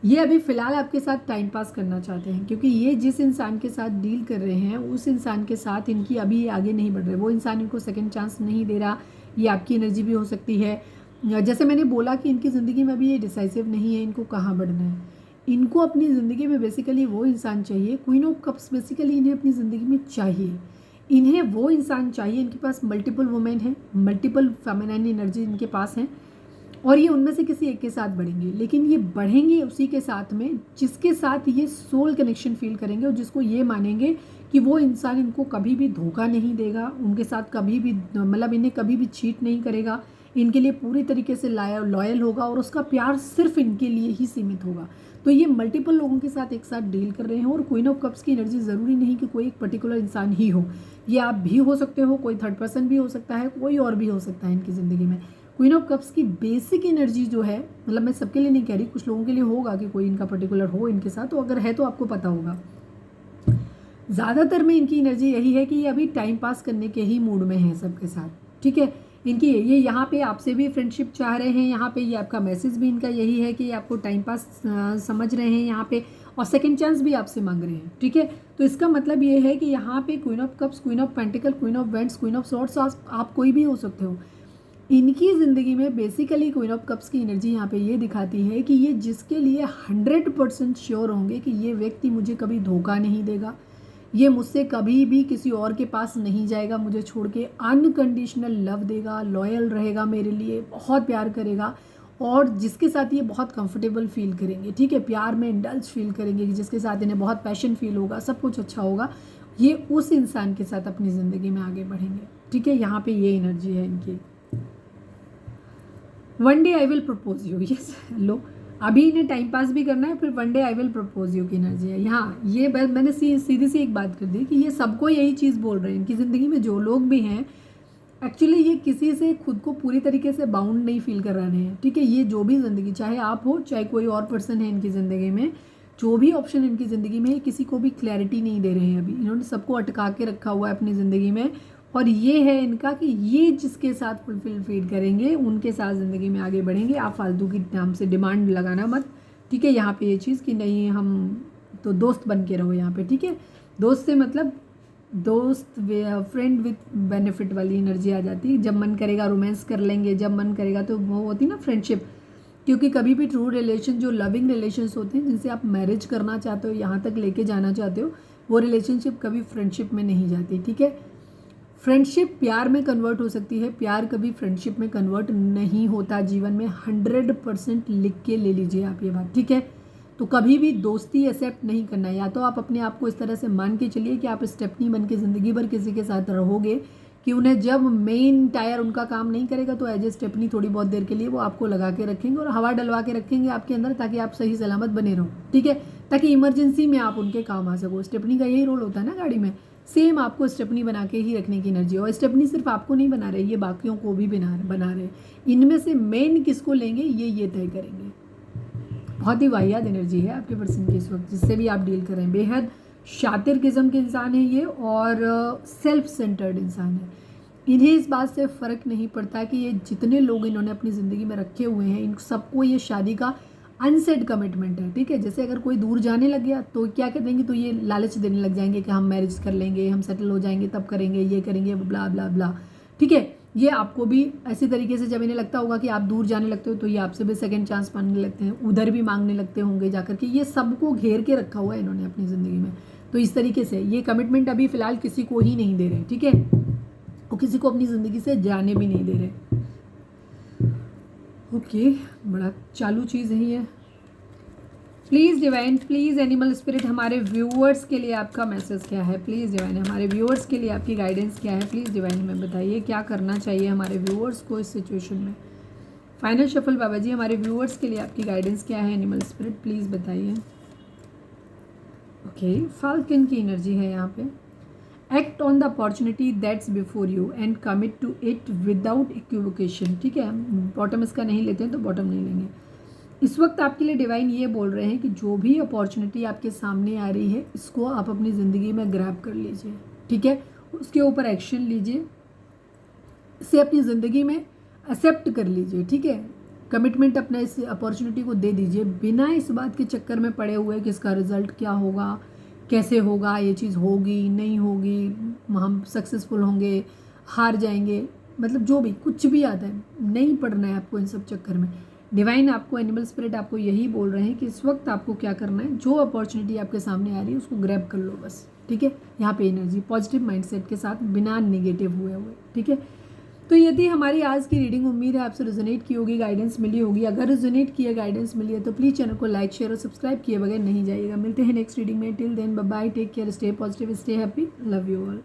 ये अभी फ़िलहाल आपके साथ टाइम पास करना चाहते हैं, क्योंकि ये जिस इंसान के साथ डील कर रहे हैं उस इंसान के साथ इनकी अभी ये आगे नहीं बढ़ रहे, वो इंसान इनको सेकंड चांस नहीं दे रहा। ये आपकी एनर्जी भी हो सकती है। जैसे मैंने बोला कि इनकी ज़िंदगी में अभी ये डिसाइसिव नहीं है, इनको कहाँ बढ़ना है। इनको अपनी ज़िंदगी में बेसिकली वो इंसान चाहिए, क्वीन ऑफ कप्स बेसिकली इन्हें अपनी ज़िंदगी में चाहिए। इन्हें वो इंसान चाहिए, इनके पास मल्टीपल वुमेन हैं, मल्टीपल फेमिनाइन एनर्जी इनके पास हैं, और ये उनमें से किसी एक के साथ बढ़ेंगे, लेकिन ये बढ़ेंगे उसी के साथ में जिसके साथ ये सोल कनेक्शन फील करेंगे, और जिसको ये मानेंगे कि वो इंसान इनको कभी भी धोखा नहीं देगा, उनके साथ कभी भी, मतलब इन्हें कभी भी चीट नहीं करेगा, इनके लिए पूरी तरीके से लॉयल होगा, और उसका प्यार सिर्फ इनके लिए ही सीमित होगा। तो ये मल्टीपल लोगों के साथ एक साथ डील कर रहे हैं, और क्वीन ऑफ कप्स की एनर्जी ज़रूरी नहीं कि कोई एक पर्टिकुलर इंसान ही हो, ये आप भी हो सकते हो, कोई थर्ड पर्सन भी हो सकता है, कोई और भी हो सकता है इनकी ज़िंदगी में। क्वीन ऑफ कप्स की बेसिक एनर्जी जो है, मतलब मैं सबके लिए नहीं कह रही, कुछ लोगों के लिए होगा कि कोई इनका पर्टिकुलर हो इनके साथ, तो अगर है तो आपको पता होगा। ज़्यादातर में इनकी एनर्जी यही है कि ये अभी टाइम पास करने के ही मूड में है सबके साथ, ठीक है। इनकी ये यहाँ पे आपसे भी फ्रेंडशिप चाह रहे हैं, यहाँ पे ये आपका मैसेज भी इनका यही है कि आपको टाइम पास समझ रहे हैं यहाँ पे, और सेकंड चांस भी आपसे मांग रहे हैं, ठीक है। तो इसका मतलब ये है कि यहाँ पे queen of cups, queen of pentacle, queen of vents, queen of swords, आप कोई भी हो सकते हो। इनकी ज़िंदगी में बेसिकली क्वीन ऑफ कप्स की एनर्जी यहाँ पे ये दिखाती है कि ये जिसके लिए 100% श्योर होंगे कि ये व्यक्ति मुझे कभी धोखा नहीं देगा, ये मुझसे कभी भी किसी और के पास नहीं जाएगा, मुझे छोड़ के अनकंडीशनल लव देगा, लॉयल रहेगा मेरे लिए, बहुत प्यार करेगा, और जिसके साथ ये बहुत कंफर्टेबल फील करेंगे, ठीक है। प्यार में इंडल्ज फील करेंगे, जिसके साथ इन्हें बहुत पैशन फील होगा, सब कुछ अच्छा होगा, ये उस इंसान के साथ अपनी ज़िंदगी में आगे बढ़ेंगे, ठीक है। यहाँ पे ये एनर्जी है इनकी। One day I will propose you, yes, लो, अभी इन्हें टाइम पास भी करना है, फिर one day I will propose you की एनर्जी है यहाँ। ये मैंने सीधी सी एक बात कर दी कि ये सबको यही चीज़ बोल रहे हैं। इनकी ज़िंदगी में जो लोग भी हैं, एक्चुअली ये किसी से खुद को पूरी तरीके से बाउंड नहीं फील कर रहे हैं, ठीक है। ये जो भी ज़िंदगी, चाहे आप हो चाहे कोई और पर्सन है इनकी ज़िंदगी में, जो भी ऑप्शन इनकी ज़िंदगी में, किसी को भी क्लैरिटी नहीं दे रहे हैं अभी। इन्होंने सबको अटका के रखा हुआ है अपनी ज़िंदगी में, और ये है इनका कि ये जिसके साथ फुलफिल फील करेंगे उनके साथ ज़िंदगी में आगे बढ़ेंगे। आप फालतू की नाम से डिमांड लगाना मत, ठीक है। यहाँ पे ये चीज़ कि नहीं हम तो दोस्त बन के रहो यहाँ पे, ठीक है। दोस्त से मतलब दोस्त, फ्रेंड विथ बेनिफिट वाली एनर्जी आ जाती है। जब मन करेगा रोमांस कर लेंगे, जब मन करेगा तो वो होती ना फ्रेंडशिप, क्योंकि कभी भी ट्रू रिलेशन, जो लविंग रिलेशंस होते हैं जिनसे आप मैरिज करना चाहते हो, यहाँ तक लेके जाना चाहते हो, वो रिलेशनशिप कभी फ्रेंडशिप में नहीं जाती, ठीक है। फ्रेंडशिप प्यार में कन्वर्ट हो सकती है, प्यार कभी फ्रेंडशिप में कन्वर्ट नहीं होता जीवन में। 100% लिख के ले लीजिए आप ये बात, ठीक है। तो कभी भी दोस्ती एक्सेप्ट नहीं करना। या तो आप अपने आप को इस तरह से मान के चलिए कि आप स्टेपनी बन के ज़िंदगी भर किसी के साथ रहोगे कि उन्हें जब मेन टायर उनका काम नहीं करेगा तो एज ए स्टेपनी थोड़ी बहुत देर के लिए वो आपको लगा के रखेंगे और हवा डलवा के रखेंगे आपके अंदर, ताकि आप सही सलामत बने रहो, ठीक है, ताकि इमरजेंसी में आप उनके काम आ सको। स्टेपनी का यही रोल होता है ना गाड़ी में। सेम आपको स्टेपनी बना के ही रखने की एनर्जी। और स्टेपनी सिर्फ आपको नहीं बना रहे, ये बाकियों को भी बना रहे। इनमें से मेन किसको लेंगे ये तय करेंगे। बहुत ही वाहियात एनर्जी है आपके पर्सन की इस वक्त, जिससे भी आप डील कर रहे हैं। बेहद शातिर किस्म के इंसान है ये और सेल्फ सेंटर्ड इंसान है। इन्हें इस बात से फ़र्क नहीं पड़ता कि ये जितने लोग इन्होंने अपनी ज़िंदगी में रखे हुए हैं, इन सबको ये शादी का अनसेड कमिटमेंट है, ठीक है। जैसे अगर कोई दूर जाने लग गया तो क्या कहते हैं कि तो ये लालच देने लग जाएंगे कि हम मैरिज कर लेंगे, हम सेटल हो जाएंगे, तब करेंगे, ये करेंगे, ब्ला ब्ला ब्ला, ठीक है। ये आपको भी ऐसी तरीके से जब इन्हें लगता होगा कि आप दूर जाने लगते हो तो ये आपसे भी सेकंड चांस मांगने लगते हैं, उधर भी मांगने लगते होंगे जाकर के। ये सबको घेर के रखा हुआ है इन्होंने अपनी ज़िंदगी में। तो इस तरीके से ये कमिटमेंट अभी फ़िलहाल किसी को ही नहीं दे रहे, ठीक है, वो किसी को अपनी ज़िंदगी से जाने भी नहीं दे रहे। ओके, बड़ा चालू चीज़ है ये। Please divine, please animal spirit, हमारे व्यूअर्स के लिए आपका मैसेज क्या है। प्लीज़ डिवाइन, हमारे व्यूअर्स के लिए आपकी गाइडेंस क्या है। प्लीज़ डिवाइन हमें बताइए क्या करना चाहिए हमारे व्यूअर्स को इस सिचुएशन में। फाइनल शफल बाबा जी, हमारे व्यूअर्स के लिए आपकी गाइडेंस क्या है एनिमल स्पिरिट, प्लीज़ बताइए। ओके, फाल्कन की एनर्जी है यहाँ पे। Act on the opportunity that's before you and commit to it without equivocation, ठीक है। बॉटम इसका नहीं लेते हैं तो बॉटम नहीं लेंगे। इस वक्त आपके लिए डिवाइन ये बोल रहे हैं कि जो भी अपॉर्चुनिटी आपके सामने आ रही है, इसको आप अपनी ज़िंदगी में ग्रैब कर लीजिए, ठीक है। उसके ऊपर एक्शन लीजिए, इसे अपनी ज़िंदगी में एक्सेप्ट कर लीजिए, ठीक है। कमिटमेंट अपना इस अपॉर्चुनिटी को दे दीजिए, बिना इस बात के चक्कर में पड़े हुए कि इसका रिजल्ट क्या होगा, कैसे होगा, ये चीज़ होगी नहीं होगी, हम सक्सेसफुल होंगे, हार जाएंगे, मतलब जो भी कुछ भी आता है, नहीं पड़ना है आपको इन सब चक्कर में। डिवाइन आपको, एनिमल स्पिरिट आपको यही बोल रहे हैं कि इस वक्त आपको क्या करना है, जो अपॉर्चुनिटी आपके सामने आ रही है उसको ग्रैब कर लो बस, ठीक है। यहाँ पे एनर्जी पॉजिटिव माइंडसेट के साथ, बिना नेगेटिव हुए, ठीक है। तो ये थी हमारी आज की रीडिंग। उम्मीद है आपसे रेजोनेट की होगी, गाइडेंस मिली होगी। अगर रेजोनेट किया, गाइडेंस मिली है तो प्लीज़ चैनल को लाइक, शेयर और सब्सक्राइब किए बगैर नहीं जाइएगा। मिलते हैं नेक्स्ट रीडिंग में। Till then bye bye, take care, stay positive, stay happy, love you all.